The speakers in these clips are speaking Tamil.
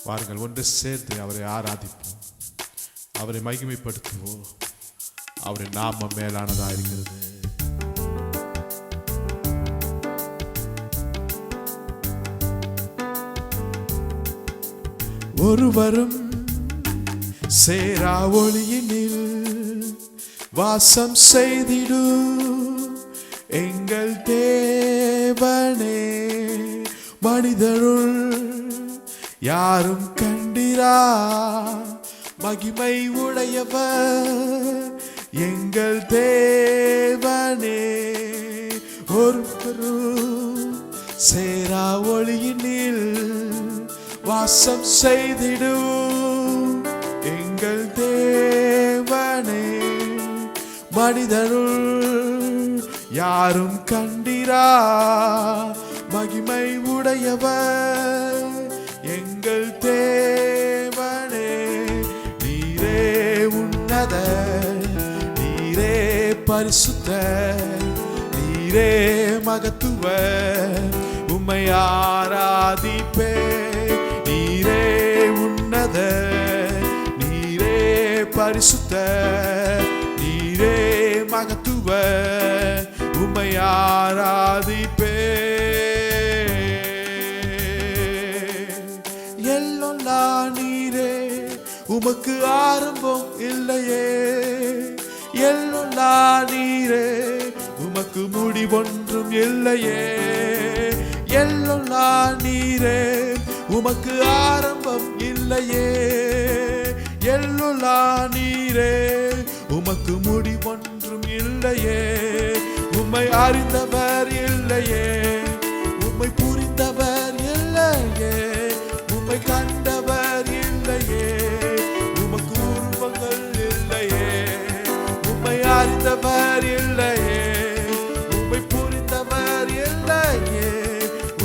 வாருங்கள், ஒன்று சேர்ந்து அவரை ஆராதிப்போம், அவரை மகிமைப்படுத்துவோம். அவரின் நாமம் மேலானதா இருக்கிறது. ஒருவரும் சேரா ஒளியினில் வாசம் செய்திடும் எங்கள் தேவனே, மனிதருள் யாரும் கண்டிரா மகிமை உடையவர் எங்கள் தேவனே. ஒருவரும் சேரா ஒளியினில் வாசம் செய்திடும் எங்கள் தேவனே, மனிதருள் யாரும் கண்டிரா மகிமை உடையவர் எங்கள் தேவனே. நீரே உன்னத, நீரே பரிசுத்த, நீரே மகத்துவ, உம்மை ஆராதிப்பே. நீரே உன்னத, நீரே பரிசுத்த, நீரே மகத்துவ, உம்மை ஆராதிப்பே. எல்லாம் நீரே, உமக்கு ஆரம்பம் இல்லையே. எல்லாம் நீரே, உமக்கு முடிவொன்றும் இல்லையே. எல்லாம் நீரே, உமக்கு ஆரம்பம் இல்லையே. எல்லாம் நீரே, உமக்கு முடிவொன்றும் இல்லையே. உம்மை அறிந்தவர் இல்லையே, உம்மை புரிந்தவர் இல்லையே, உம்மை கண்டவர் இல்லையே, உமக்கு உருவங்கள் இல்லையே. உம்மை அறிந்தவர் இல்லையே, உம்மை புரிந்தவர் இல்லையே,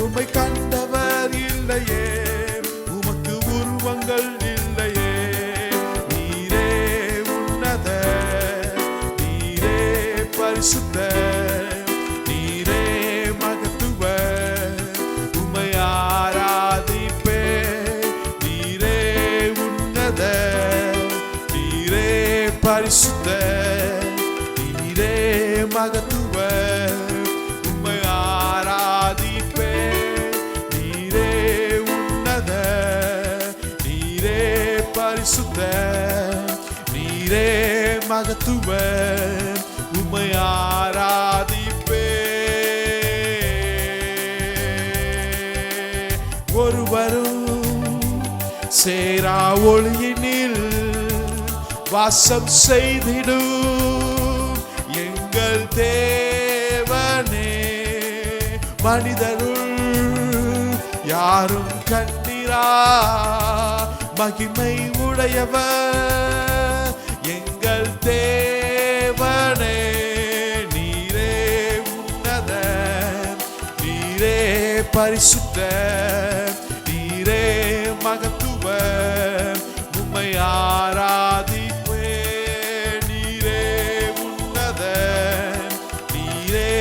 உம்மை கண்டவர் இல்லையே, உமக்கு உருவங்கள் இல்லையே. நீரே உன்னத, நீரே பரிசுத்த, நீரே மகத்துவ, உம்மை ஆராதிப்பே. நீரே உன்னத, நீரே பரிசுத்த, நீரே மகத்துவ, உம்மை ஆராதிப்பே. நீரே உன்னத, நீரே பரிசுத்த, நீரே மகத்துவ, உம்மை ஆராதிப்பே. ஒருவரும் சேரா ஒளியினில் வாசம் செய்திடும் எங்கள் தேவனே, மனிதருள் யாரும் கண்டிரா மகிமை உடையவர் எங்கள் தேவனே. நீரே உன்னத, நீரே பரிசுத்த, நீரே மகத்துவ, உம்மை ஆராதிப்பே. நீரே உன்னத, நீரே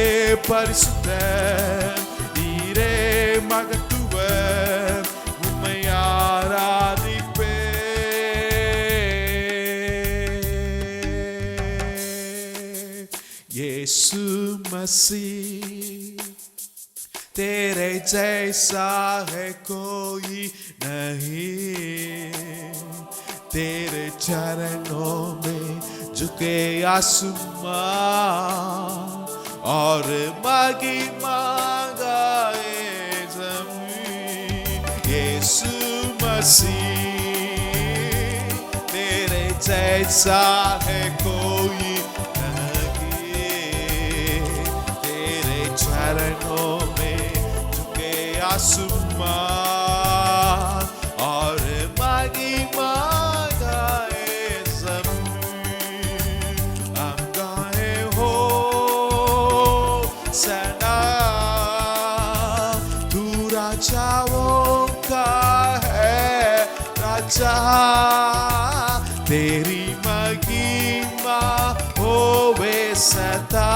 பரிசுத்த, நீரே மகத்துவ, உம்மை ஆராதிப்பே. यीशु मसीह तेरे जैसा है कोई नहीं, तेरे चरणों में झुके आसमां और महिमा गाए ज़मीन। यीशु मसीह तेरे जैसा है कोई नहीं, तेरे चरणों में झुके आसमां और महिमा गाए ज़मीन। हम गाए हो सना, तू राजाओं का है राजा, तेरी महिमा होवे सदा,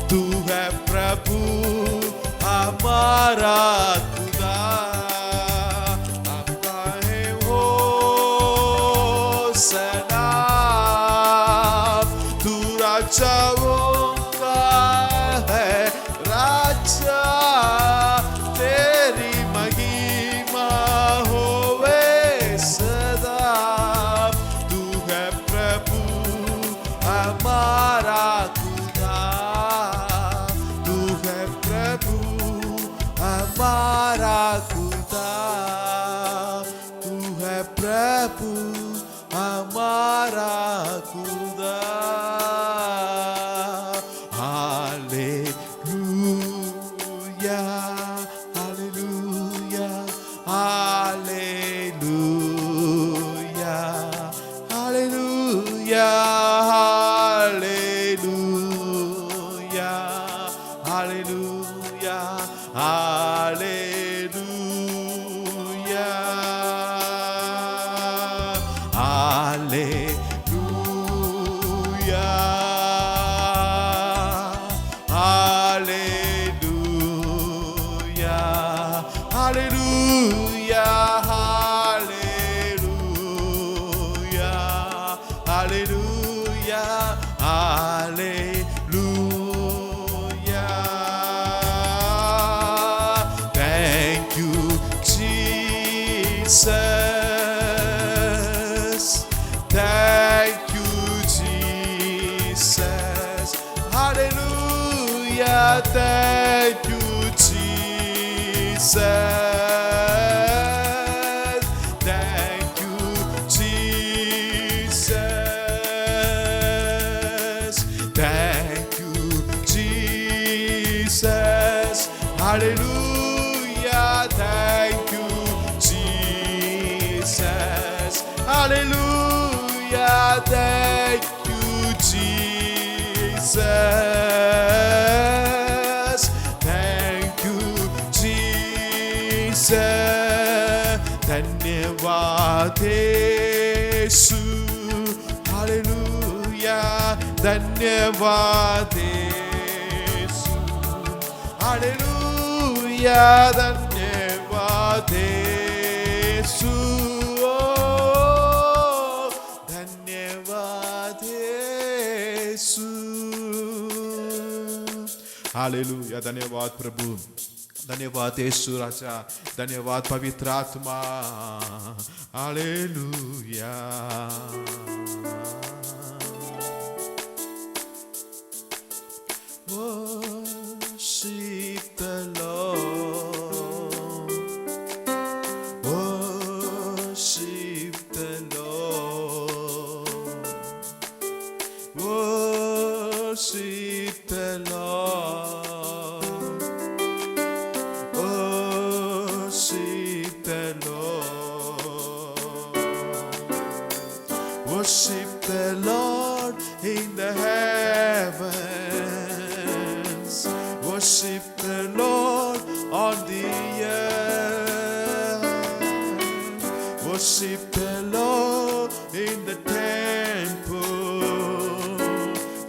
तू है खुदा हम गाए होसना तू राजाओं का है राजा तेरी महिमा होवे सदा तू है प्रभु हमारा खुदा तू है प्रभु हमारा खुदा तू है प्रभु हमारा खुदा hallelujah hallelujah hallelujah hallelujah hallelujah hallelujah hallelujah hallelujah hallelujah hallelujah hallelujah hallelujah hallelujah thank you Jesus thank you Jesus hallelujah thank you Jesus thank you Jesus thank you Jesus hallelujah thank you Jesus hallelujah thank you Jesus thank you Jesus धन्यवाद यीशु हालेलुया धन्यवाद यीशु हालेलुया धन्यवाद यीशु धन्यवाद यीशु हालेलुया धन्यवाद प्रभु धन्यवाद यीशु राजा धन्यवाद पवित्र आत्मा hallelujah Worship the Lord worship the Lord worship the Lord worship the Lord worship the Lord in the heavens worship the Lord on the earth worship the Lord in the temple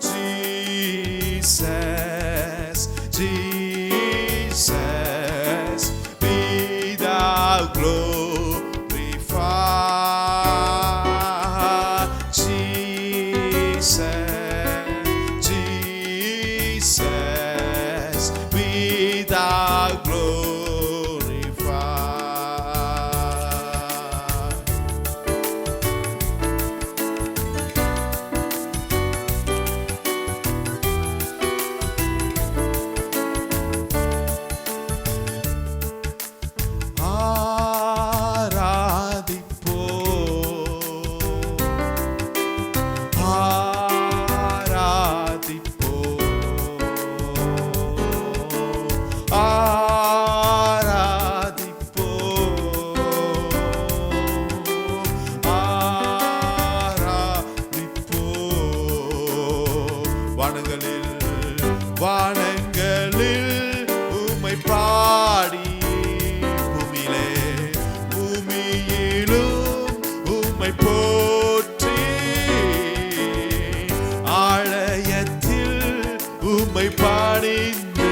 Jesus Jesus be thou glorified Jesus Jesus be thou glorified வானங்களில் உம்மை பாடி பூமியிலே பூமியிலும் உம்மை போற்றி ஆலயத்தில் உம்மை பாடிந்து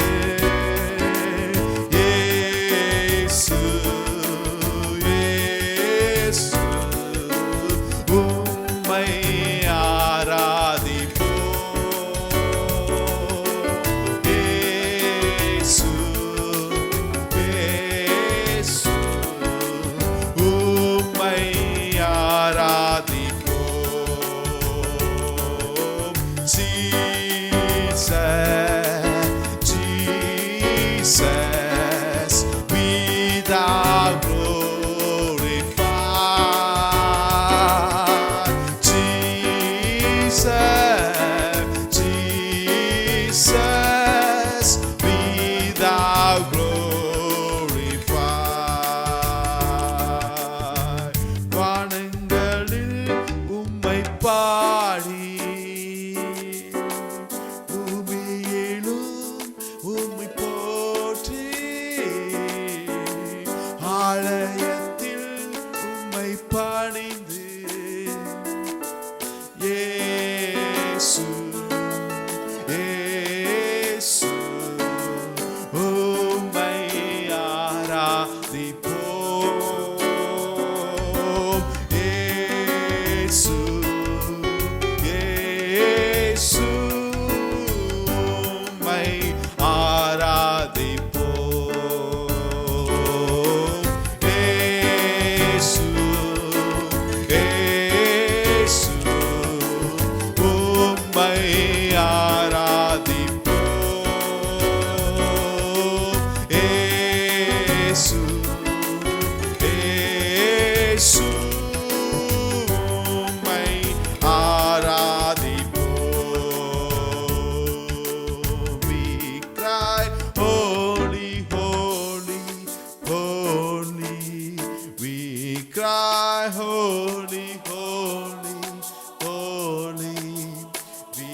உம்மை ஆராதிப்போம். இயேசு, இயேசு, உம்மை ஆராதிப்போம். இயேசு, இயேசு, உம்மை ஆராதிப்போம். We cry, holy, holy, holy. We cry, holy, holy, holy. We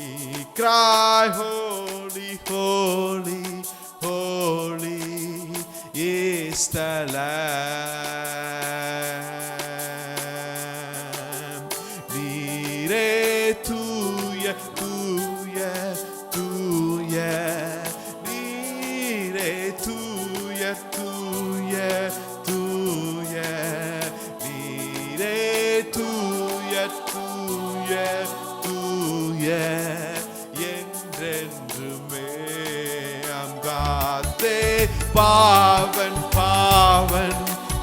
cry, holy, holy, holy is the Lamb. நீரே தூய, தூய, தூய. நீரே தூய, தூய, தூய. நீரே தூய, தூய, தூய. என்றென்றுமே அங்காத்தே பாவன், பாவன்,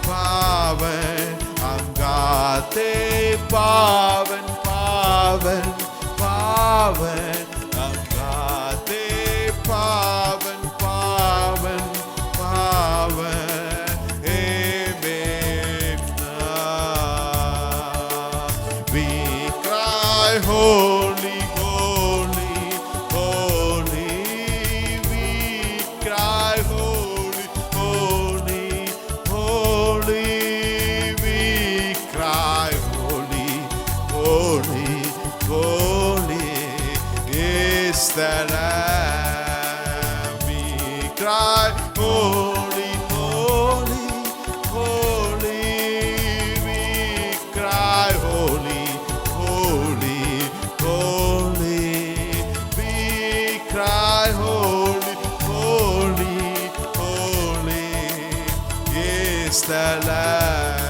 பாவன். அங்காத்தே பாவன், பாவன், பாவன். அங்காத்தே பாவன், பாவன், பாவன். Amen. We cry, holy, holy, holy. We cry, holy, holy, holy. We cry, holy, holy, holy is the Lamb. We cry, holy, holy, holy. We cry, holy, holy, holy. We cry, holy, holy, holy is the Lamb.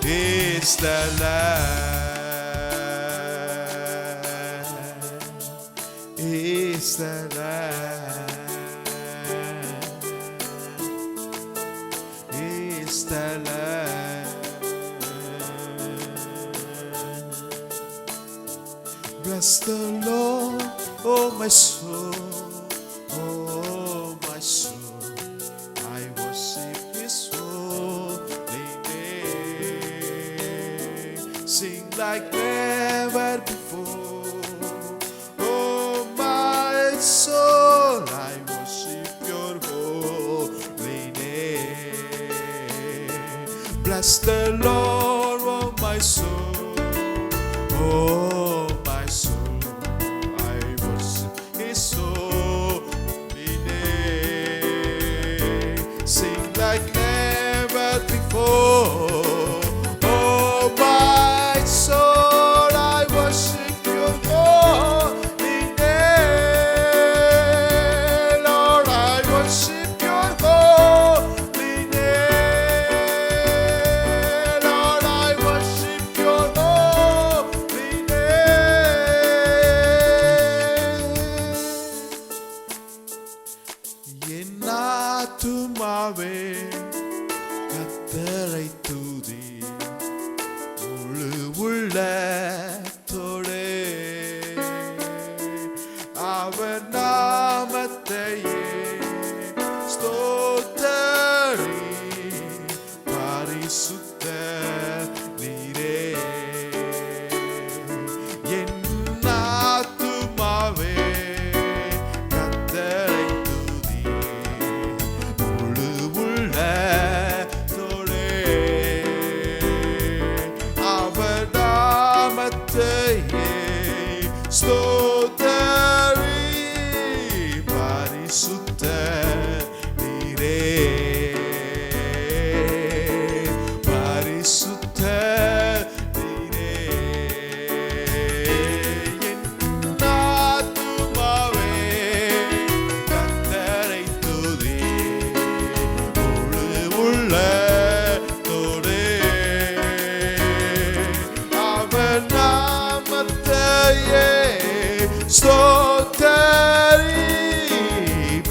Is the Lamb. Is the Lamb. Is the Lamb. Bless the Lord, oh my soul, oh my soul. I worship His holy name. Sing like never before. Oh my soul, I worship Your holy name. Bless the Lord, oh my soul, oh my soul. I worship His holy name. Sing like never before. Oh my soul, I worship Your holy name. Lord, I worship Your holy name. Lord, I worship Your holy name. என் ஆத்துமாவே கர்த்தரை துதி, முழு உள்ளத்தோடே. அவர் நாமத்தையே ஸ்தோத்தரி, பரிசுத்த நீரே. என் ஆத்துமாவே கர்த்தரை துதி, முழு உள்ளத்தோடே. அவர் நாமத்தையே ஸ்தோத்தரி, பரிசுத்த நீரே. பரிசுத்த நீரே. என் ஆத்துமாவே கர்த்தரை துதி, முழு உள்ளத்தோடே. அவர் இல்லையே ஸ்தோத்தரி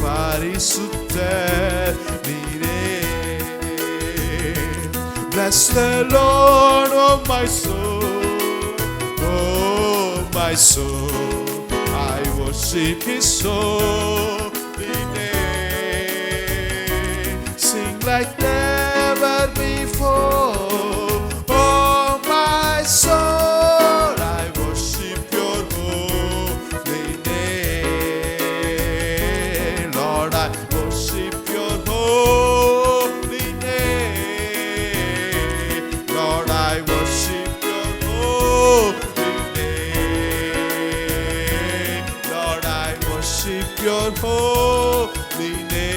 பரிசுத்தர் நீரே. Bless the Lord, oh my soul, oh my soul, I worship His holy name. Sing like never before, oh my soul, I worship Your holy name. Lord, I worship Your holy name. Lord, I worship Your holy name. Lord, I worship Your holy name.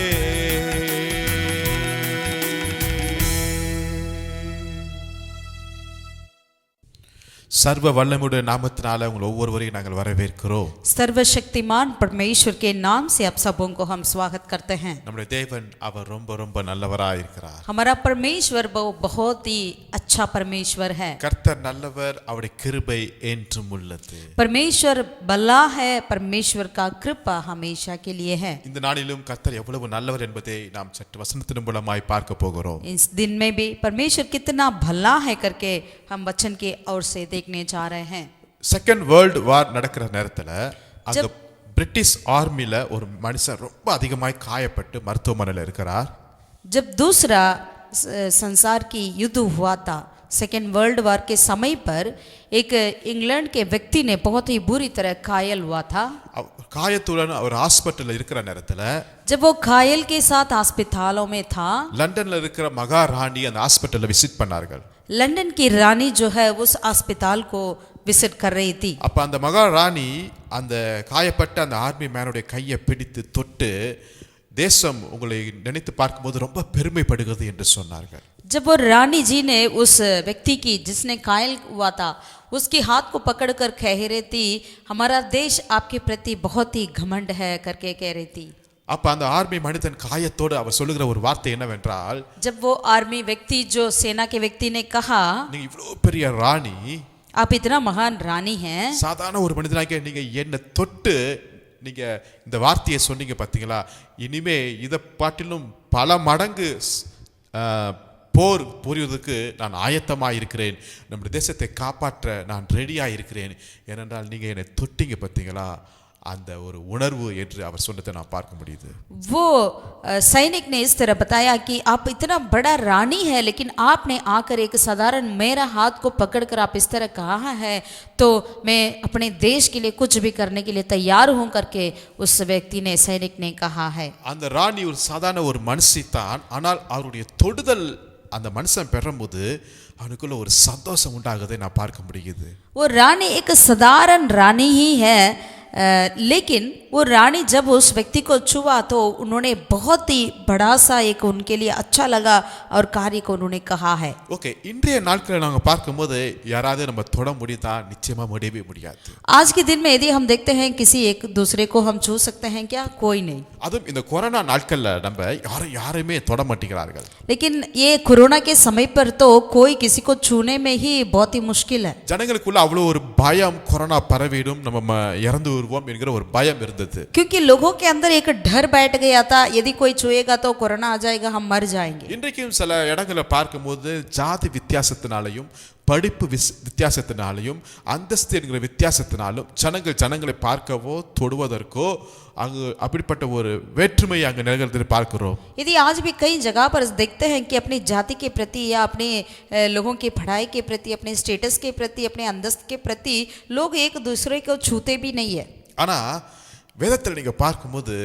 சர்வ வல்லமுடைய நாமத்தினால உங்கள் ஒவ்வொருவரையும் நாங்கள் வரவேற்கிறோம். सर्वशक्तिमान परमेश्वर के नाम से आप सबों को हम स्वागत करते हैं. நம்முடைய தேவன் அவர் ரொம்ப ரொம்ப நல்லவராய் இருக்கிறார். हमारा परमेश्वर बहुत ही अच्छा परमेश्वर है. கர்த்தர் நல்லவர், அவருடைய கிருபை என்றும் உள்ளது. परमेश्वर भला है, परमेश्वर का कृपा हमेशा के लिए है. இந்த நாளிலும் கர்த்தர் எவ்வளவு நல்லவர் என்பதை நாம் சற்று வசனத்தின் மூலமாய் பார்க்க போகிறோம். इस दिन में भी परमेश्वर कितना भला है करके हम वचन के ओर से देखने जा रहे हैं. செகண்ட் வேர்ல்டு வார் நடக்கிற நேரத்துல அங்க பிரிட்டிஷ் ஆர்மில ஒரு மனுஷன் ரொம்ப அதிகமாய் காயப்பட்டு மருத்துவமனையில் இருக்கிறார். जब दूसरा संसार की युद्ध हुआ था, सेकेंड वर्ल्ड वार के समय पर एक इंग्लैंड के व्यक्ति ने बहुत ही बुरी तरह घायल हुआ था. காயத்துடன் அவர் ஹாஸ்பிட்டல்ல இருக்கிற நேரத்துல जब वो घायल के साथ अस्पतालों में था, லண்டன்ல இருக்கிற மகாராணி அந்த ஹாஸ்பிட்டல்ல விசிட் பண்ணார்கள். लंदन की रानी जो है उस अस्पताल को विजिट कर रही थी. அப்ப அந்த மகாராணி அந்த காயப்பட்ட அந்த ஆர்மி மேனுடைய கையை பிடித்து தொட்டு, தேசம் உங்களை நினைத்து பார்க்கும்போது ரொம்ப பெருமைப்படுகிறது என்று சொன்னார்கள். जब वो रानी जी ने उस व्यक्ति की जिसने घायल हुआ था उसके हाथ को पकड़कर कह रही थी, हमारा देश आपके प्रति बहुत ही घमंड है करके कह रही थी. அப்ப அந்த ஆர்மி மனிதன் காயத்தோடு அவர் சொல்லுகிற ஒரு வார்த்தை என்னவென்றால், जब वो आर्मी व्यक्ति जो सेना के व्यक्ति ने कहा, நீங்க இவ்வளவு பெரிய ராணி, आप इतना महान रानी हैं, சாதாரண ஒரு மனிதனாக நீங்க என்ன தொட்டு நீங்க இந்த வார்த்தையை சொன்னீங்க பாத்தீங்களா, இனிமே இதை பாட்டிலும் பல மடங்கு போர் புரிவதற்கு நான் ஆயத்தமாக இருக்கிறேன், நம்முடைய தேசத்தை காப்பாற்ற நான் ரெடியாக இருக்கிறேன், ஏனென்றால் நீங்கள் என்னை தொட்டிங்க பார்த்தீங்களா, அந்த ஒரு உணர்வு என்று அவர் சொன்னதை நான் பார்க்க முடியுது. वो सैनिक ने इस तरह बताया कि आप इतना बड़ा रानी है, लेकिन आपने आकर एक साधारण मेरा हाथ को पकड़कर आप इस तरह कहा है, तो मैं अपने देश के लिए कुछ भी करने के लिए तैयार हूं करके उस व्यक्ति ने सैनिक ने कहा है. அந்த ராணி ஒரு சாதாரண ஒரு மனுஷி தான், ஆனால் அவருடைய தொடுதல் அந்த மனுஷன் பெறும்போது அவனுக்குள்ள ஒரு சந்தோஷம் உண்டாகுதை நான் பார்க்க முடியுது. वो रानी एक साधारण रानी ही है, लेकिन वो रानी जब उस व्यक्ति को छुआ तो उन्होंने बहुत ही बड़ा सा एक उनके लिए अच्छा लगा और कार्य को उन्होंने कहा है. ஓகே, இன்றைய நாட்களில் நாங்கள் பார்க்கும்போது யாராவது நம்ம தொட முடியுதா? நிச்சயமா முடியவே முடியாது. आज के दिन में यदि हम देखते हैं किसी एक दूसरे को हम छू सकते हैं क्या? कोई नहीं. அதுவும் இந்த கொரோனா நாட்கள்ல நம்ம யாரையுமே தொட மாட்டேங்கிறார்கள். लेकिन ये कोरोना के समय पर तो कोई किसी को छूने में ही बहुत ही मुश्किल है. ஜனங்களுக்குள்ள அவ்வளோ ஒரு பயம், கொரோனா பரவிடும், நம்ம இறந்து வருவோம் என்கிற ஒரு பயம் இருந்தது. क्योंकि लोगों के अंदर एक डर बैठ गया था, यदि कोई छुएगा तो कोरोना आ जाएगा, हम मर जाएंगे. இன்றைக்கும் சில இடங்களை பார்க்கும்போது ஜாதி வித்தியாசத்தினாலையும் படிப்பு வித்தியாசத்தினாலையும் அந்தஸ்து என்கிற வித்தியாசத்தினாலும் ஜனங்களை பார்க்கவோ தொடுவதற்கோ அங்கு அப்படிப்பட்ட ஒரு வேற்றுமை அங்கு நிகழ்ந்து பார்க்கிறோம். यदि आज भी कई जगह पर देखते हैं कि अपनी जाति के प्रति या अपने लोगों की पढ़ाई के प्रति, अपने स्टेटस के प्रति, अपने अंदस्त के प्रति लोग एक दूसरे को छूते भी नहीं है. ஆனா வேதத்தில் நீங்க பார்க்கும்போது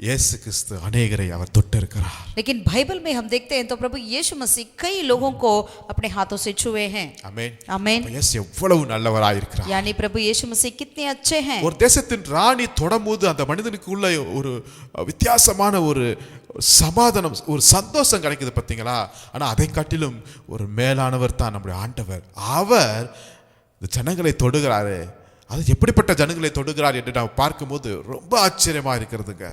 இயேசு கிறிஸ்து अनेகரை அவர் தொட்டு இருக்கிறார். लेकिन बाइबल में हम देखते हैं तो प्रभु यीशु मसीह कई लोगों को अपने हाथों से छुए हैं. ஆமென். आमीन. இயேசு எவ்வளவு நல்லவராய் இருக்கிறார். यानी प्रभु यीशु मसीह कितने अच्छे हैं. ஒரு தேசத்தின் ராணி தொடம்போது அந்த மனிதனுக்குள்ள ஒரு வித்தியாசமான ஒரு சமாதானம், ஒரு சந்தோஷம் கிடைக்குது பார்த்தீங்களா. ஆனா அதை காட்டிலும் ஒரு மேலானவர் தான் நம்முடைய ஆண்டவர். அவர் இந்த ஜனங்களை தொடுகிறாரு. அது எப்படிப்பட்ட ஜனங்களை தொடுகிறார் என்று நாம் பார்க்கும்போது ரொம்ப ஆச்சரியமா இருக்கிறதுங்க.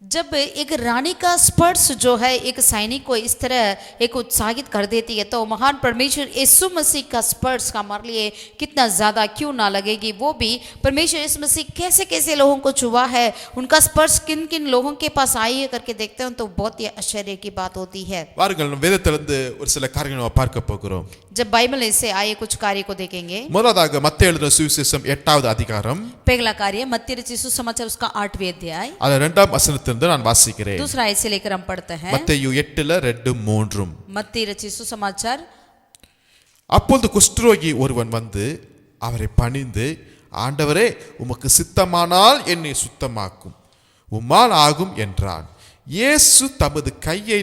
जब एक रानी का स्पर्श जो है एक सैनिक को इस तरह एक उत्साहित कर देती है, तो महान परमेश्वर यीशु मसीह का स्पर्श का हमारे लिए कितना ज़्यादा क्यों ना लगेगी। वो भी परमेश्वर यीशु मसीह कैसे कैसे लोगों को छुआ है, उनका स्पर्श किन किन लोगों के पास आई है करके देखते हैं तो बहुत ही आश्चर्य की बात होती है। வாருங்கள் நம் வேதத்திலிருந்து ஒரு சில காரியங்களை நம்ம பார்க்க போகிறோம். जब बाइबल से आए कुछ कार्य को देखेंगे। முதலாவதாக மத்தேயு எழுதின சுவிசேஷம் 8வது அதிகாரம், पहला कार्य मत्ती रचित सुसमाचार उसका 8वें अध्याय, அதுல 2ஆம் வசனத்திலிருந்து நான் வாசிக்கிறேன். दूसरा आयत से लेकर हम पढ़ते हैं। மத்தேயு 8:2-3. मत्ती रचित सुसमाचार। அப்பொழுது குஷ்டரோகி ஒருவன் வந்து அவரை பணிந்து, ஆண்டவரே உமக்கு சித்தமானால் என்னை சுத்தமாக்கும், உம்மால் ஆகும் என்றான். இயேசு தமது கையை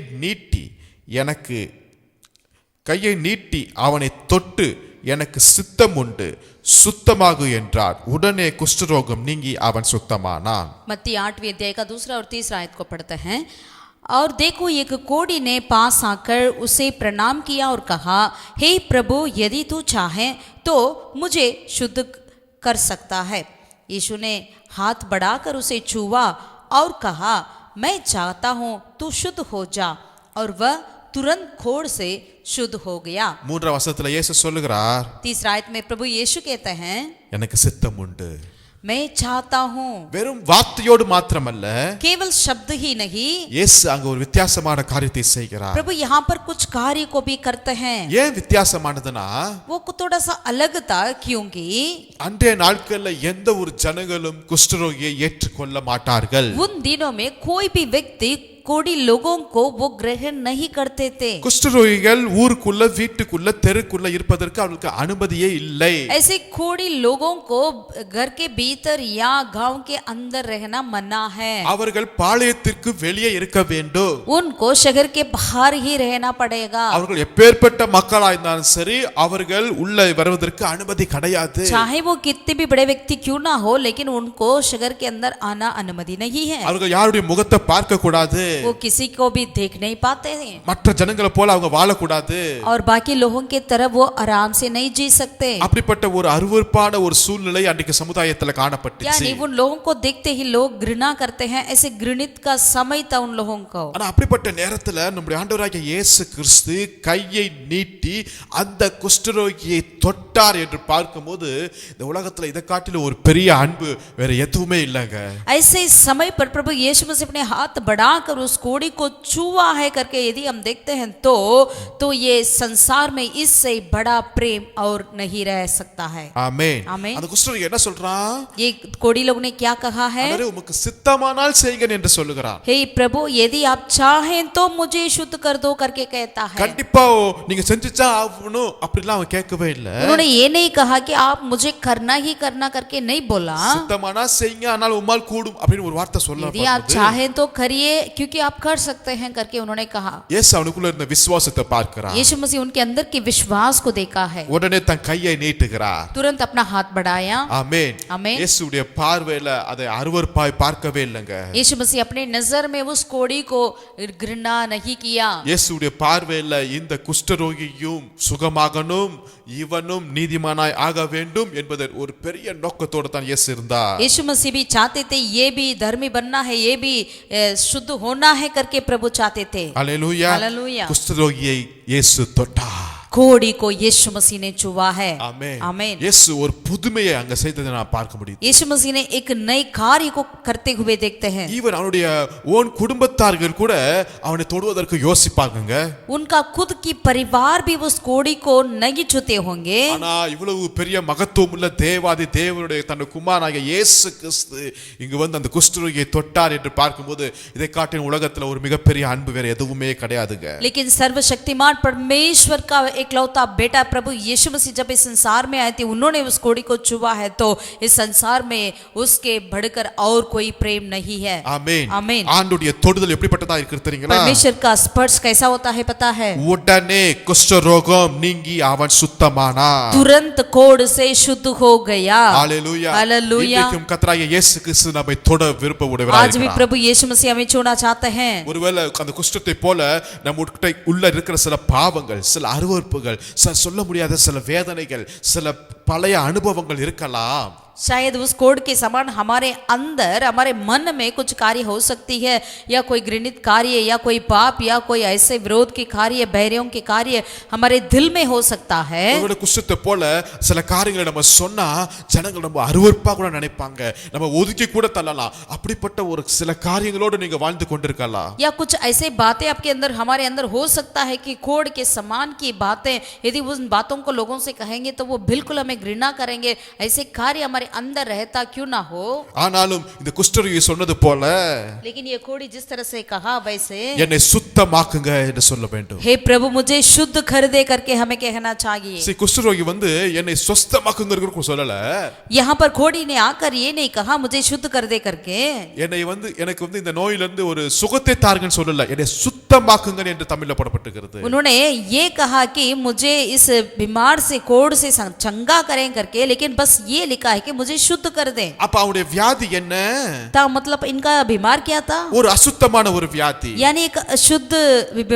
நீட்டி அவனை தொட்டு, எனக்கு சித்தம் உண்டு, சுத்தமாகு என்றார். உடனே குஷ்டரோகம் நீங்கி அவன் சுத்தமானான். मत्ती 8वें अध्याय का दूसरा और तीसरा आयत को पढ़ते हैं। और देखो एक कोढ़ी ने पास आकर उसे प्रणाम किया और कहा, हे प्रभु, यदि तू चाहे तो मुझे शुद्ध कर सकता है। यीशु ने हाथ बढ़ाकर उसे छुआ और कहा, मैं चाहता हूँ, तू शुद्ध हो जा। और वह तुरंत खोड़ से शुद्ध हो गया। 3ஆம் வசனத்துல இயேசு சொல்லுகிறார், तीसरा आयत में प्रभु यीशु कहते हैं, எனக்கு சித்தம் உண்டு. मैं चाहता हूँ। வெறும் வார்த்தையோடு மாத்திரமல்ல, केवल शब्द ही नहीं, இயேசு அங்க ஒரு வித்தியாசமான காரியத்தை செய்கிறார். प्रभु यहाँ पर कुछ कार्य को भी करते हैं। ஏன் வித்தியாசமானதுன்னா, वो थोड़ा सा अलग था क्योंकि அன்றைய நாட்கள்ல எந்த ஒரு ஜனங்களும் குஷ்டரோகியை ஏற்றுக்கொள்ள மாட்டார்கள். उन दिनों में कोई भी व्यक्ति कोड़ी लोगों को वो ग्रहण नहीं करते थे। குஷ்டரோகிகள் ஊருக்குள்ள, வீட்டுக்குள்ள, தெருக்குள்ள இருப்பதற்கு அவர்களுக்கு அனுமதியே இல்லை. ऐसे कोड़ी लोगों को घर के भीतर या गांव के अंदर रहना मना है। அவர்கள் பாளையத்திற்கு வெளியே இருக்க வேண்டும். उनको शहर के बाहर ही रहना पड़ेगा। அவர்கள் எப்பேற்பட்ட மக்களா இருந்தாலும் சரி, அவர்கள் உள்ள வருவதற்கு அனுமதி கிடையாது. चाहे वो कितने भी बड़े व्यक्ति क्यों ना हो, लेकिन उनको शहर के अंदर आना अनुमति नहीं है। அவர்கள் யாருடைய முகத்தை பார்க்க கூடாது. वो किसी को भी देख नहीं पाते हैं। மற்ற ஜனங்களை போல அவங்க வாழக்கூடாது. और बाकी लोगों के तरह वो आराम से नहीं जी सकते। அப்படிப்பட்ட ஒரு அருவருப்பான ஒரு சூழ்நிலை அன்றைக்கு சமுதாயத்துல காணப்பட்டுச்சு. यानी उन लोगों को देखते ही लोग घृणा करते हैं, ऐसे घृणित का समय था उन लोगों को। ஆனா அப்படிப்பட்ட நேரத்துல நம்முடைய ஆண்டவராகிய இயேசு கிறிஸ்து கையை நீட்டி அந்த குஷ்டரோகியை தொட்டார் என்று பார்க்கும்போது, இந்த உலகத்துல இதை காட்டிலும் ஒரு பெரிய அன்பு வேற எதுவுமே இல்லைங்க. ऐसे समय पर प्रभु यीशु मसीह अपने हाथ बढ़ाकर उस कोड़ी को छुआ है करके यदि हम देखते हैं तो ये संसार में इससे बड़ा प्रेम और नहीं रह सकता है। ஆமென். ஆமென். அந்த குஷ்டரோகி என்ன சொல்றான்? ये कोड़ी लोग ने क्या कहा है? ஆண்டவரே உமக்கு சித்தமானால் செய்யுங்க என்று சொல்லுகிறான். हे प्रभु, यदि आप चाहें तो मुझे शुद्ध कर दो करके कहता है। கண்டிப்பா நீங்க செஞ்சுச்சா ஆகணும் அப்படிலாம் அவன் கேட்கவே இல்ல. उन्होंने ये नहीं कहा कि आप मुझे करना ही करना करके नहीं बोला। சித்தமானா செய்யுங்க, ஆனால் உம்மால் கூடும் அப்படின்னு ஒரு வார்த்தை சொல்ல. यदि आप चाहें तो करिए क्योंकि आप कर सकते हैं करके उन्होंने कहा। இயேசு அவனுக்குள்ள இருந்த விசுவாசத்தை பார்க்கிறார். यीशु मसीह उनके अंदर के विश्वास को देखा है। உடனே தன் கையை நீட்டுகிறார். तुरंत अपना हाथ बढ़ाया। ஆமென். ஆமென். இயேசுடைய பார்வையில அதை அருவருப்பாய் பார்க்கவே இல்லைங்க. यीशु मसीह अपने नजर में उस कोड़ी को घृणा नहीं किया। இயேசுடைய பார்வையில இந்த குஷ்டரோகியும் சுகமாகணும், இவனும் நீதிமானாய் ஆக வேண்டும் என்பதை ஒரு பெரிய நோக்கத்தோடு தான் இயேசு இருந்தார். यीशु मसीह भी चाहते थे ये भी धर्मी बनना है, ये भी शुद्ध होना है करके प्रभु चाहते थे। அல்லேலூயா. हालेलुया। குஷ்டரோகியை இயேசு தொட்டார். कोड़ी को यीशु मसीह ने छुआ है। ஆமென். आमीन। இயேசு ஒரு புதுமையை அங்க செய்ததை நான் பார்க்க முடியுது. यीशु मसीह ने एक नए कार्य को करते हुए देखते हैं। ஈவன் அவனுடைய ஓன் குடும்பத்தார்கள் கூட அவனை தொடுவதற்கு யோசிப்பாங்க. उनका खुद की परिवार भी उस कोड़ी को नहीं छूते होंगे। ஆனா இவ்வளவு பெரிய மகத்துவம் உள்ள தேவாதி தேவனுடைய தன் குமாரனாகிய இயேசு கிறிஸ்து இங்கு வந்து அந்த குஷ்டரோகியை தொட்டார் என்று பார்க்கும்போது, இதை காட்டின உலகத்துல ஒரு மிகப்பெரிய அன்பு வேற எதுவுமே கிடையாதுங்க. लेकिन सर्वशक्तिमान परमेश्वर का एकलौता बेटा प्रभु यीशु मसीह जब इस संसार में आए थे, उन्होंने उस कोड़ी को छुआ है, तो इस संसार में उसके बढ़कर और कोई प्रेम नहीं है। ஆமென். आमीन। ஆண்டவருடைய தொடுதல் எப்படிப்பட்டதா இருக்கு தெரியுங்களா? परमेश्वर का स्पर्श कैसा होता है पता है? உடனே குஷ்டரோகம் நீங்கி அவன் சுத்தமானான். तुरंत कोड़ से शुद्ध हो गया। ஹalleluya. हालेलुया। இன்றைக்கும் கர்த்தராகிய இயேசு கிறிஸ்து நம்மை தொட விருப்பமுடையவராய் आज भी இருக்கிறார். प्रभु यीशु मसीह हमें छूना चाहते हैं। ஒருவேளை அந்த குஷ்டத்தை போல நம்ம உள்ள இருக்கிற சில பாவங்கள், சில அருவருப்புகள், சில சொல்ல முடியாத சில வேதனைகள், சில பழைய அனுபவங்கள் இருக்கலாம். शायद उस कोड के समान हमारे अंदर हमारे मन में कुछ कार्य हो सकती है, या कोई घृणित कार्य, या कोई पाप, या कोई ऐसे विरोध के कार्य, बैरियों के कार्य हमारे दिल में हो सकता है। ஒருவேளை குஷ்டத்தை போல சில காரியங்களை நம்ம சொன்னா ஜனங்கள் நம்ம அருவருப்பா கூட நினைப்பாங்க, நம்ம ஒதுக்கி கூட தள்ளலாம். அப்படிப்பட்ட ஒரு சில காரியங்களோடு நீங்க வாழ்ந்து கொண்டிருக்கலாம். या कुछ ऐसे बातें आपके अंदर हमारे अंदर हो सकता है कि कोड के समान की बातें, यदि उन बातों को लोगों से कहेंगे तो वो बिल्कुल हमें घृणा करेंगे। ऐसे कार्य हमारे अंदर रहता क्यों ना हो। ஆனாலும் இந்த குஷ்டரோகி சொன்னது போல, लेकिन ये कोड़ी जिस तरह से कहा वैसे என்னை சுத்தமாக்குங்க என்று சொல்ல வேண்டும். हे प्रभु मुझे शुद्ध कर दे करके हमें कहना चाहिए। சரி, குஷ்டரோகி வந்து என்னை சுத்தமாக்குங்கன்னு சொல்லல. यहाँ पर कोड़ी ने आकर ये नहीं कहा मुझे शुद्ध कर दे करके, என்னை வந்து எனக்கு வந்து இந்த நோயிலிருந்து ஒரு சுகத்தை தாருங்கன்னு சொல்லல, என்னை சுத்தமாக்குங்க என்று தமிழ்ல போடப்பட்டிருக்கிறது. उन्होंने ये कहा कि मुझे इस बीमार से कोड़ से चंगा करें करके, लेकिन बस ये लिखा है कि मुझे शुद्ध कर दे। அப்ப அவருடைய வியாதி என்ன? ता मतलब इनका बीमार क्या था? ஒரு அசுத்தமான ஒரு வியாதி, यानी एक अशुद्ध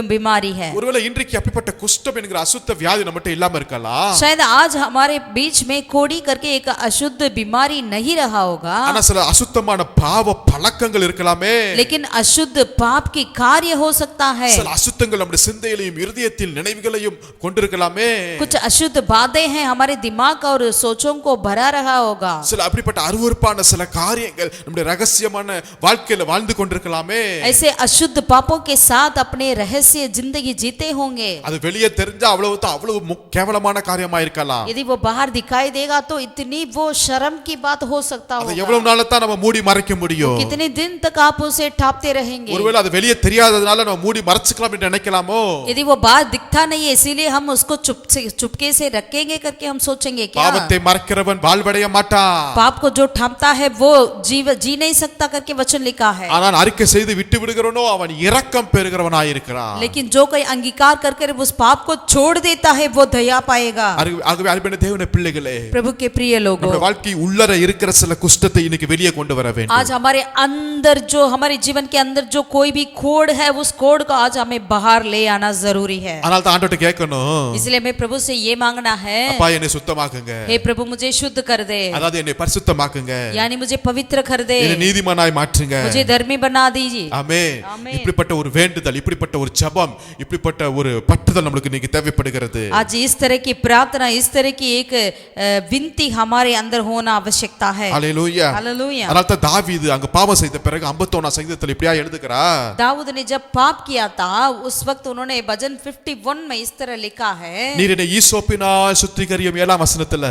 बीमारी है। ஒருவேளை இன்றைக்கு அப்படிப்பட்ட குஷ்டம் என்கிற அசுத்த வியாதி நம்மகிட்ட இல்லாம இருக்கலாம். शायद आज हमारे बीच में कोड़ी करके एक अशुद्ध बीमारी नहीं रहा होगा, ஆனா சில அசுத்தமான பாவ பழக்கங்கள் இருக்கலாமே. लेकिन अशुद्ध पाप की कार्य हो सकता है। சில அசுத்தங்கள் நம்முடைய சிந்தையிலையும் இருதயத்தில் நினைவுகளையும் கொண்டிருக்கலாமே. कुछ अशुद्ध बातें हैं हमारे दिमाग और सोचों को भरा रहा होगा। சில அப்படிப்பட்ட அருவருப்பான சில காரியங்கள் நம்முடைய ரகசியமான வாழ்க்கையில வாழ்ந்து கொண்டிருக்கலாமே. ऐसे अशुद्ध पापों के साथ अपने रहस्य जिंदगी जीते होंगे। அது வெளியே தெரிஞ்சா அவ்வளவு கேவலமான காரியமா இருக்கலாம். यदि वो बाहर दिखाई देगा तो इतनी वो शर्म की बात हो सकता அது होगा। எவ்வளவு நாளா தான் நம்ம மூடி மறைக்க முடியும்? कितने दिन तक आप उसे ठापते रहेंगे? ஒருவேளை அது வெளியே தெரியாததனால நம்ம மூடி மறைச்சுக்கலாம் என்று நினைக்கலாமோ? यदि वो बात दिखता नहीं है इसीलिए हम उसको चुपके से रखेंगे करके हम सोचेंगे क्या? பாவத்தை மறைக்கிறவன் வாழ்வடைய மாட்டான். पाप को जो ठापता है वो जी नहीं सकता करके वचन लिखा है। ஆனால் அறிக்கை செய்து விட்டு விடுகிறவனோ அவன் இரக்கம் பெறுகிறவனாய் இருக்கிறான். लेकिन जो कोई अंगीकार करके उस पाप को छोड़ देता है वो दया पाएगा। ஆகவே அன்பான தேவனுடைய பிள்ளைகளே, प्रभु के प्रिय लोगों, நம்முடைய வாழ்க்கை உள்ளர இருக்கிற சில குஷ்டத்தை இன்னைக்கு வெளியே கொண்டு வர வேண்டும். आज हमारे अंदर जो हमारे जीवन के अंदर जो कोई भी कोड़ है उस कोड़ को आज हमें बाहर ले आना जरूरी है। அதனால தான் ஆண்டவர்ட்ட கேட்கணும், इसलिए मैं प्रभु से ये मांगना है, அப்பா என்னை சுத்தமாக்குங்க, हे प्रभु मुझे शुद्ध कर दे, அதாவது என்னை பரிசுத்தமாக்குங்க, यानी मुझे पवित्र कर दे, என்னை நீதிமானாய் மாற்றுங்க. मुझे धर्मी बना दीजिए। ஆமென். ஆமென். இப்படிப்பட்ட ஒரு வேண்டுதல், இப்படிப்பட்ட ஒரு ஜெபம், இப்படிப்பட்ட ஒரு பற்றுதல் நம்மளுக்கு இன்னைக்கு தேவைப்படுகிறது. आज इस तरह की प्रार्थना, इस तरह की एक विनती हमारे अंदर होना आवश्यकता है। ஹல்லேலூயா. हालेलुया। அதனால தான் தாவீது அங்க பாவம் செய்த பிறகு 51 சங்கீதத்தில் இப்படியா எழுதுகிறார், दाऊद ने जब पाप किया था उस वक्त उन्होंने भजन 51 में इस तरह लिखा है, நீர் என்னை ஈசோப்பினால் சுத்திகரியும். 7ஆம் வசனத்துல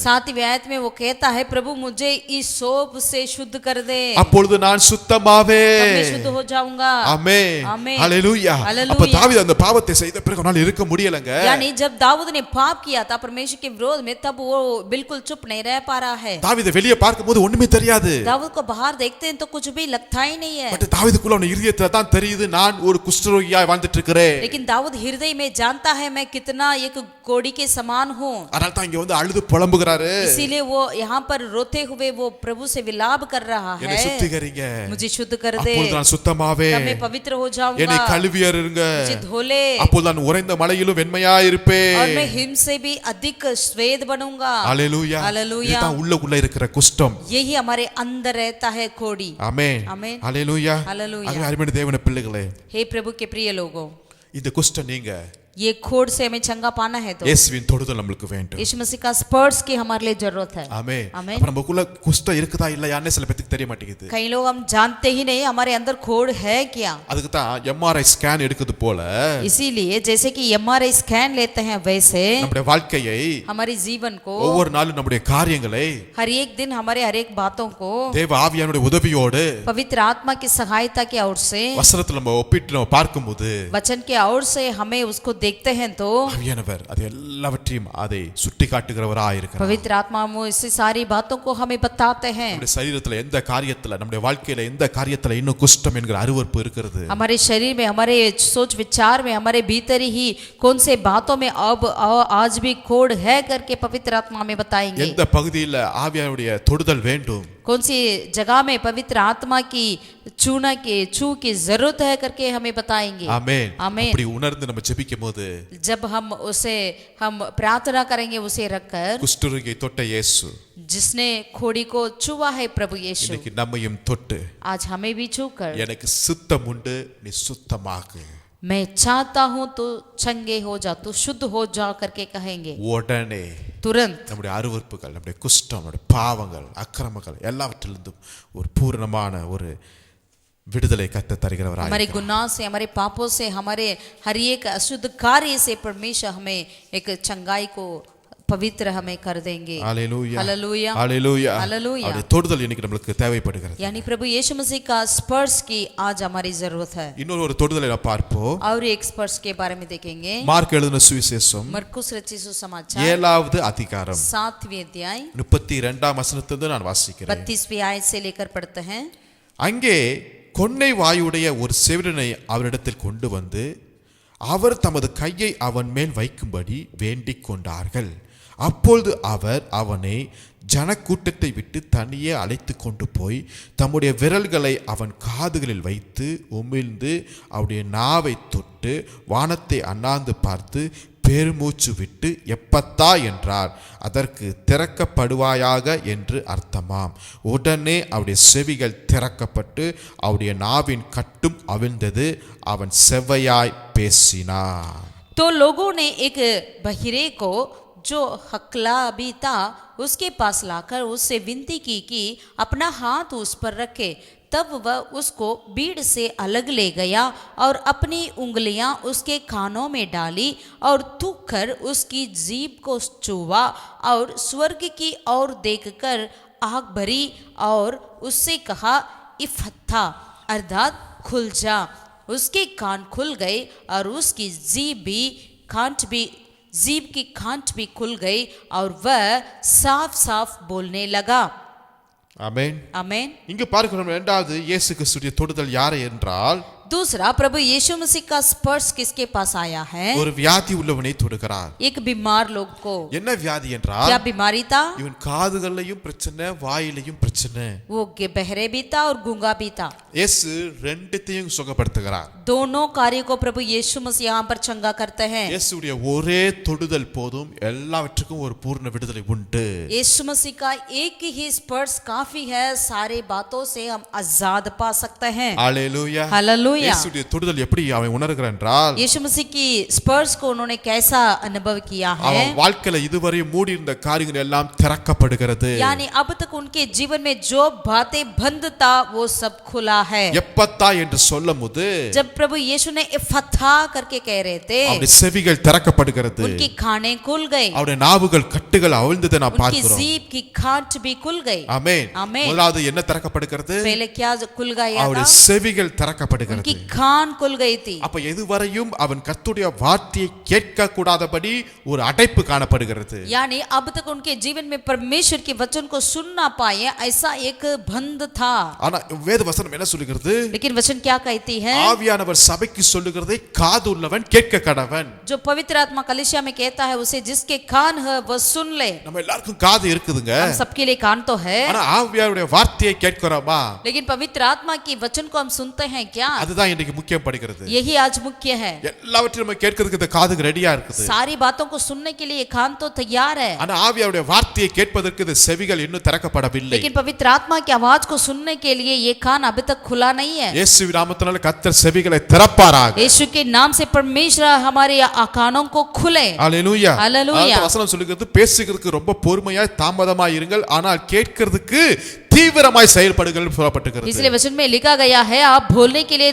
7वीं आयत में वो कहता है, प्रभु मुझे इस सोप से शुद्ध कर दे, அப்பொழுது நான் சுத்தமாவே. तब मैं शुद्ध हो जाऊंगा। ஆமென். ஆமென். ஹல்லேலூயா. ஹல்லேலூயா. அப்ப தாவீது அந்த பாவத்தை செய்த பிறகு அவனால இருக்க முடியலங்க. यानी जब दाऊद ने पाप किया था परमेश्वर के विरोध में, तब वो बिल्कुल चुप नहीं रह पा रहा है। தாவீதை வெளியே பார்க்கும்போது ஒண்ணுமே தெரியாது. दाऊद को बाहर देखते हैं तो कुछ भी लगता ही नहीं है, பட் தாவீதுக்குள்ள அவன் இதயத்துல தான் தெரியுது, நான் ஒரு குஷ்டரோகியாய் வாழ்ந்துட்டு இருக்கிறேன். लेकिन दाऊद हृदय में जानता है मैं कितना एक कोड़ी के समान हूँ। அதனால தான் இங்க வந்து அழுது புலம்புகிறாரு, इसीलिए वो यहाँ पर रोते हुए वो प्रभु से विलाप कर रहा என்னை है, சுத்திகரிங்க, मुझे शुद्ध कर दे, அப்பொழுது நான் சுத்தமாவே, तब मैं पवित्र हो என்னை जाऊंगा, கழுவியருங்க, मुझे धो ले, அப்பொழுது நான் உறைந்த மலையிலும் வெண்மையாய் இருப்பேன். और मैं हिम से भी अधिक श्वेत बनूंगा। ஹல்லேலூயா. हालेलुया। இதுதான் உள்ள இருக்கிற குஷ்டம். यही हमारे अंदर रहता है कोड़ी। ஆமென். ஆமென். ஹல்லேலூயா. हालेलुया। ஆகவே அருமையான தேவனுடைய பிள்ளைகளே, हे प्रभु के प्रिय लोगों, இந்த குஷ்டம் நீங்க ये खोड़ से हमें चंगा पाना है तो இயேசுவின் தொடுதல் நம்மளுக்கு வேண்டும். यीशु मसीह का स्पर्श की हमारे लिए जरूरत है। ஆமென். ஆமென். அப்ப நமக்குள்ள குஷ்டம் இருக்குதா இல்லையான்னு சில பேருக்கு தெரிய மாட்டேங்குது. कई लोग हम जानते ही नहीं हमारे अंदर खोड़ है क्या। அதுக்கு தான் எம்ஆர்ஐ ஸ்கேன் எடுக்குது போல इसीलिए जैसे कि MRI स्कैन लेते हैं वैसे நம்முடைய வாழ்க்கையை, हमारे जीवन को, ஒவ்வொரு நாளும் நம்முடைய காரியங்களை हर एक दिन हमारे हर एक बातों को தேவ ஆவியானுடைய உதவியோடு पवित्र आत्मा की सहायता की ओर से, வசனத்துல நம்ம ஒப்பிட்டு நம்ம பார்க்கும்போது वचन की ओर से हमें उसको देखते हैं तो ஆவியானவர் அது எல்லாவற்றையும் அதை சுட்டி காட்டுகிறவராய் இருக்கிறார். पवित्र आत्मा वो इससे सारी बातों को हमें बताते हैं। நம்முடைய சரீரத்துல எந்த காரியத்துல, நம்முடைய வாழ்க்கையில எந்த காரியத்துல இன்னும் குஷ்டம் என்கிற அருவருப்பு இருக்கிறது, हमारे शरीर में, हमारे सोच विचार में, हमारे भीतर ही कौन से बातों में अब आज भी कोड़ है करके पवित्र आत्मा हमें बताएंगे। எந்த பகுதியில ஆவியானுடைய தொடுதல் வேண்டும், कौन सी जगह में पवित्र आत्मा की छू की जरूरत है करके हमें बताएंगे। ஆமென். ஆமென். அப்படி உணர்ந்து நம்ம ஜெபிக்கும் போது जब हम प्रार्थना करेंगे उसे रखकर, குஷ்டரோகியை தொட்ட இயேசு जिसने खोड़ी को छुआ है प्रभु यीशु, இன்னைக்கு நம்மையும் தொட்டு आज हमें भी छूकर, எனக்கு சுத்தம் உண்டு நீ சுத்தமாகு, मैं चाहता हूं तो चंगे हो जा, तू शुद्ध हो जा करके कहेंगे, உடனே तुरंत நம்முடைய அருவருப்புகள், நம்முடைய குஷ்டம், நம்முடைய பாவங்கள், அக்கிரமங்கள் எல்லாவற்றிலிருந்தும் ஒரு பூரணமான ஒரு விடுதலை கத்த தருகிறவராய் हमारे गुनाह से, हमारे पापों से, हमारे हर एक अशुद्ध कार्य से परमेश्वर हमें एक चंगाई को पवित्र हमें कर देंगे। ஹalleluya हालेलुया, ஹalleluya हालेलुया। அவருடைய தொடுதல் இன்னைக்கு நமக்கு தேவைப்படுகிறது. यानी प्रभु यीशु मसीह का स्पर्श की आज हमारी जरूरत है। இன்னொரு ஒரு தொடுதலை நாம் பார்ப்போம். और एक स्पर्श के बारे में देखेंगे। மார்க் எழுதின சுவிசேஷம் मरकुस रचित सुसमाचार 7வது அதிகாரம் 7वें अध्याय 32ஆம் வசனத்திலிருந்து நான் வாசிக்கிறேன். 32वें आयत से लेकर पढ़ते हैं। அங்கே கொன்னை வாயுடைய ஒரு செவிடனை அவரிடத்தில் கொண்டு வந்து அவர் தமது கையை அவன் மேல் வைக்கும்படி வேண்டிக் கொண்டார்கள். அப்பொழுது அவர் அவனை ஜனக்கூட்டத்தை விட்டு தனியே அழைத்து கொண்டு போய் தம்முடைய விரல்களை அவன் காதுகளில் வைத்து உமிழ்ந்து அவருடைய நாவை தொட்டு வானத்தை அண்ணாந்து பார்த்து பெருமூச்சு விட்டு எப்பத்தா என்றார். அதற்கு திறக்கப்படுவாயாக என்று அர்த்தமாம். உடனே அவருடைய செவிகள் திறக்கப்பட்டு அவருடைய நாவின் கட்டும் அவிழ்ந்தது, அவன் செவ்வையாய் பேசினான். तो लोगों ने एक बहिरे को जो हकला भी था उसके पास लाकर उससे विनती की कि अपना हाथ उस पर रखे। तब वह उसको भीड़ से अलग ले गया और अपनी उंगलियां उसके कानों में डाली और थूक कर उसकी जीभ को छुआ और स्वर्ग की ओर देखकर आग भरी और उससे कहा, इफत्था, अर्थात खुल जा। उसके कान खुल गए और उसकी जीभ की खांट भी खुल गई और वह साफ साफ बोलने लगा। ஆமென். आमेन। இங்கு பார்க்கிறோம் இரண்டாவது இயேசு கிறிஸ்துவின் தொடுதல் யாரை என்றால், दूसरा प्रभु यीशु मसीह का स्पर्श किसके पास आया है? ஒரு வியாதி உள்ளவனை தொடுகிறார். एक बीमार लोग को। என்ன வியாதி என்றால், क्या बीमारी था? இவன் காதுகள்லயும் பிரச்சனை, வாயிலையும் பிரச்சனை. वो बहरे भी था और गूंगा भी था। இயேசு ரெண்டுத்தையும் சுகப்படுத்துகிறார். दोनों कार्य को प्रभु यीशु मसीह यहाँ पर चंगा करते हैं। இயேசுடைய ஒரே தொடுதல் போதும், எல்லாவற்றுக்கும் ஒரு பூர்ண விடுதலை உண்டு. यीशु मसीह का एक ही स्पर्श काफी है, सारे बातों से हम आजाद पा सकते हैं। ஹalleluya. हालेलुया। இயேசுடைய தொடுதல் எப்படி அவன் உணர்கிறான் என்றால், यीशु मसीह की स्पर्श को उन्होंने कैसा अनुभव किया है? அவன் வாழ்க்கையில இதுவரை மூடி இருந்த காரியங்கள் எல்லாம் திறக்கப்படுகிறது. यानी अब तक उनके जीवन में जो बातें बंद था वो सब खुला है। எப்பத்தா என்று சொல்லும்போது जब प्रभु यीशु ने इफथा करके कह रहे थे, அவருடைய செவிகள் திறக்கப்படுகிறது. उनकी खाने खुल गई, அவருடைய நாவுகள் கட்டுகள் அவிழ்ந்ததை நாம் उनकी பார்க்கிறோம். जीभ की खांट भी खुल गई। ஆமென். ஆமென்। முதலாவது என்ன திறக்கப்படுகிறது? पहले क्या खुल गया அவருடைய था? செவிகள் திறக்கப்படுகிறது. उनकी कान खुल गई थी। அப்ப எதுவரையும் அவன் கர்த்தருடைய வார்த்தையை கேட்க கூடாதபடி ஒரு அடைப்பு காணப்படுகிறது. यानी अब तक उनके जीवन में परमेश्वर के वचन को सुन ना पाए, ऐसा एक बंद था। ஆனா வேத வசனம் என்ன சொல்லுகிறது? लेकिन वचन क्या कहती है? ஆவியானவர் சபைக்கு சொல்லுகிறதை காது உள்ளவன் கேட்க கடவன். जो पवित्र आत्मा कलीसिया में कहता है उसे जिसके कान है वह सुन ले। நம்ம எல்லாருக்கும் காது இருக்குதுங்க. हम सबके लिए कान तो है, ஆனா ஆவியாருடைய வார்த்தையை கேட்கிறோமா? लेकिन पवित्र आत्मा की वचन को हम सुनते हैं क्या? அதுதான் இன்னைக்கு முக்கியம் படுகிறது. यही आज मुख्य है। எல்லாவற்றையும் நம்ம கேட்கிறதுக்கு இந்த காது ரெடியா இருக்குது. सारी बातों को सुनने के लिए कान तो तैयार है, ஆனா ஆவியாருடைய வார்த்தையை கேட்பதற்கு இந்த செவிகள் இன்னும் திறக்கப்படவில்லை. लेकिन पवित्र आत्मा की आवाज को सुनने के लिए ये कान अभी तक खुला नहीं है। இயேசுவின் நாமத்தினால கர்த்தர் செவிகளை திறப்பாராக. यीशु के नाम से परमेश्वर हमारे कानों को खुले। ஹalleluya. ஹalleluya. அந்த வசனம் சொல்லுகிறது, பேசுகிறதுக்கு ரொம்ப பொறுமையாய் தாமதமாய் இருங்கள், ஆனால் கேட்கிறதுக்கு தீவிரமாய் செயல்படுங்கள் சொல்லப்பட்டிருக்கிறது. इसलिए वचन में लिखा गया है, आप बोलने के लिए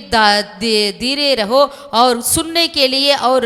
धीरे रहो और सुनने के लिए और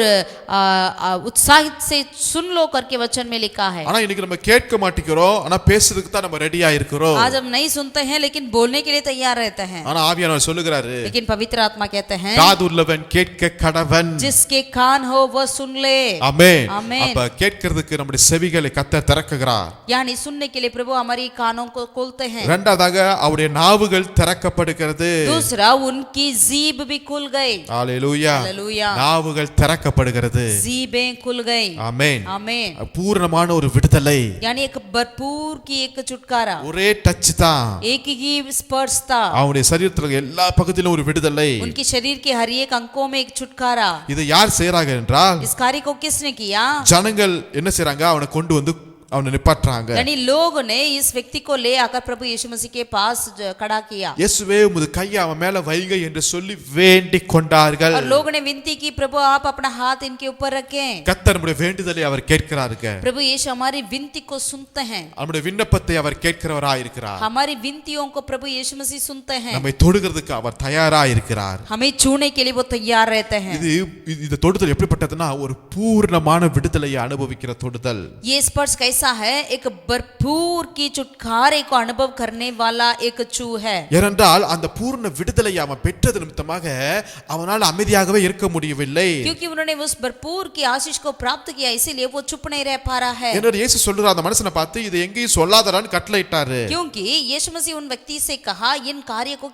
उत्साहित से सुन लो करके वचन में लिखा है। ஆனா இன்னைக்கு நம்ம கேட்க மாட்டேங்கிறோம், ஆனா பேசுறதுக்கு தான் நம்ம ரெடியா இருக்கிறோம். आज हम नहीं सुनते हैं लेकिन बोलने के लिए तैयार रहते हैं। ஆனா ஆவியானவர் சொல்லுகிறாரு, लेकिन पवित्र आत्मा कहते हैं, காது உள்ளவன் கேட்க கடவன். जिसके कान हो वह सुन ले। ஆமென். ஆமென்। அப்ப கேட்கிறதுக்கு நம்முடைய செவிகளை கர்த்தர் திறக்குகிறார். यानी सुनने के लिए प्रभु हमारी कानों को खोलते हैं। இரண்டாவதாக அவருடைய நாவுகள் திறக்கப்படுகிறது. दूसरा उनकी जीभ भी खुल गई. ஹalleluya. हालेलुया. நாவுகள் திறக்கப்படுகிறது. जीभें खुल गई. ஆமென். आमीन. பூரணமான ஒரு விடுதலை. यानी एक भरपूर की एक छुटकारा. ஒரே டச் தான். एक ही स्पर्श था. அவருடைய சரீரத்துல எல்லா பகுதியிலும் ஒரு விடுதலை. उनकी शरीर के हर एक अंगों में एक छुटकारा. இதை யார் செய்றாங்க என்றால் इस कार्य को किसने किया? ஜனங்கள் என்ன செய்றாங்க, அவனை கொண்டு வந்து அவனை நிப்பாட்டுறாங்க. यानी लोग ने इस व्यक्ति को ले आकर प्रभु यीशु मसीह के पास खड़ा किया. இயேசுவே உமது கையை அவன் மேல வைங்க என்று சொல்லி வேண்டிக் கொண்டார்கள். और लोगों ने विनती की, प्रभु आप अपना हाथ इनके ऊपर रखें. கர்த்தர் நம்முடைய வேண்டுதலை அவர் கேட்கிறாருங்க. प्रभु यीशु हमारी विनती को सुनते हैं. நம்முடைய விண்ணப்பத்தை அவர் கேட்கிறவராய் இருக்கிறார். हमारी विनतियों को प्रभु यीशु मसीह सुनते हैं. நம்மை தொடுகிறதுக்கு அவர் தயாராய் இருக்கிறார். हमें छूने के लिए वो तैयार रहते हैं. இந்த தொடுதல் எப்படிப்பட்டதுன்னா ஒரு பூர்ணமான விடுதலையை அனுபவிக்கிற தொடுதல். ये स्पर्श कैसा है? एक भरपूर की छुटकारे को अनुभव करने वाला एक छू है. ஏனென்றால் அந்த பூர்ண விடுதலையை அவன் பெற்றது நிமித்தமாக அவனால் அமைதியாகவே இருக்க முடியவில்லை. क्योंकि उन्होंने उस भरपूर की आशीष को प्राप्त किया, इसीलिए वो चुप नहीं रह पा रहा है. என்னோட இயேசு சொல்றார், அந்த மனுஷனை பார்த்து இதை எங்கேயும் சொல்லாதடான்னு கட்டளையிட்டாரு. क्योंकि यीशु मसीह उन व्यक्ति से कहा, इन कार्य को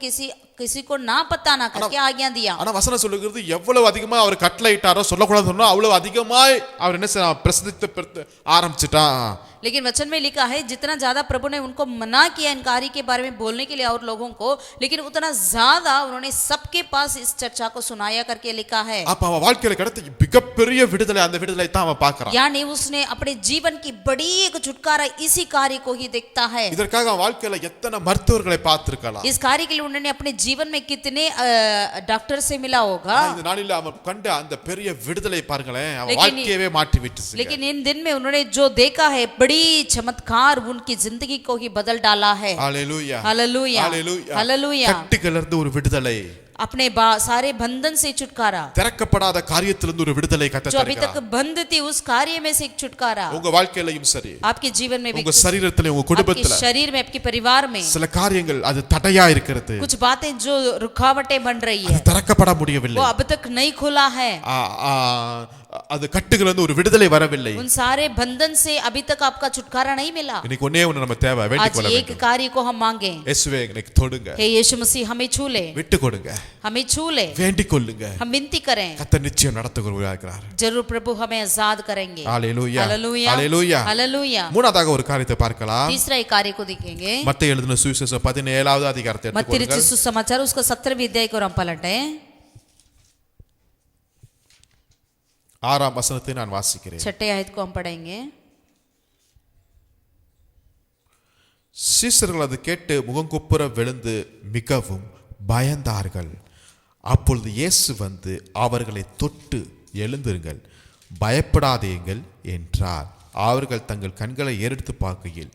किसी को ना पता ना करके आज्ञा दिया. ஆனா வசனம் சொல்லுகிறது, எவ்வளவு அதிகமா அவர் கட்டளையிட்டாரோ சொல்லக்கூடாதுன்னு சொன்னா அவ்வளவு அதிகமாய் அவர் என்ன பிரசித்த ஆரம்பிச்சிட்டான். लेकिन वचन में लिखा है, जितना ज्यादा प्रभु ने उनको मना किया इन कार्य के बारे में बोलने के लिए और लोगों को, लेकिन उतना ज्यादा उन्होंने सबके पास इस चर्चा को सुनाया करके लिखा है. அப்ப அவன் வாழ்க்கையில கிடைத்த மிகப்பெரிய விடுதலை, அந்த விடுதலை தான் அவன் பார்க்கறான். यानी उसने अपने जीवन की बड़ी एक छुटकारा इसी कार्य को ही देखता है. இதற்காக அவன் வாழ்க்கையில எத்தனை மருத்துவர்களை பார்த்திருக்கலாம். इस कार्य के लिए उन्होंने अपने जीवन में कितने डॉक्टर से मिला होगा. இந்த நாளில அவன் கண்ட அந்த பெரிய விடுதலை பாருங்களேன், அவன் வாழ்க்கையவே மாற்றி விட்டுச்சு. लेकिन इन दिन में उन्होंने जो देखा है, बड़ी चमत्कार उनकी जिंदगी को ही बदल डाला है. हालेलुया. हालेलुया. हालेलुया. हालेलुया. கட்டுகளிலிருந்து ஒரு விடுதலை. अपने सारे बंधन से छुटकारा. திறக்கப்படாத காரியத்திலிருந்து ஒரு விடுதலை जो अभी तक கட்டப்படுகிறது. बंद थी, उस कार्य में से एक छुटकारा. உங்க வாழ்க்கையிலயும் சரி, आपके जीवन में भी, உங்க சரீரத்திலே, உங்க आपके குடும்பத்திலே शरीर में, आपके परिवार में சில காரியங்கள் அது தடையா இருக்கிறது. कुछ बातें जो रुकावटें बन रही அது है, திறக்கப்பட वो முடியவில்லை. अब तक नहीं खुला है. அது கட்டுகளிலிருந்து ஒரு விடுதலை வரவில்லை. उन सारे बंधन से अभी तक आपका छुटकारा नहीं मिला. இன்னைக்கு ஒண்ணே ஒண்ணு நம்ம தேவை, வேண்டிக் आज கொள்ள एक வேண்டும். कार्य को हम मांगे, இயேசுவே எனக்கு தொடுங்க, हे यीशु मसीह हमें छू ले, விட்டு கொடுங்க, हमें छू ले, வேண்டிக் கொள்ளுங்க. हम विनती करें. கர்த்தர் நிச்சயம் நடத்துகிறவராக இருக்கிறார். जरूर प्रभु हमें आजाद करेंगे. ஹalleluya. हालेलुया. ஹalleluya. हालेलुया. மூணாவதாக ஒரு காரியத்தை பார்க்கலாம். तीसरा एक कार्य को देखेंगे. மத்தேயு எழுதின சுவிசேஷம் 17வது அதிகாரத்தை मत्ती எடுத்துக்கொள்ளுங்கள். रचित सुसमाचार उसका 17वें अध्याय को हम पलटें. 6ஆம் வசனத்தை நான் வாசிக்கிறேன். 6ठे आयत को हम पढ़ेंगे. சீசர்கள் அது கேட்டு முகங்குப்புற விழுந்து மிகவும் பயந்தார்கள். அப்பொழுது இயேசு வந்து அவர்களை தொட்டு, எழுந்திருங்கள், பயப்படாதீங்கள் என்றார். அவர்கள் தங்கள் கண்களை ஏறெடுத்து பார்க்கையில்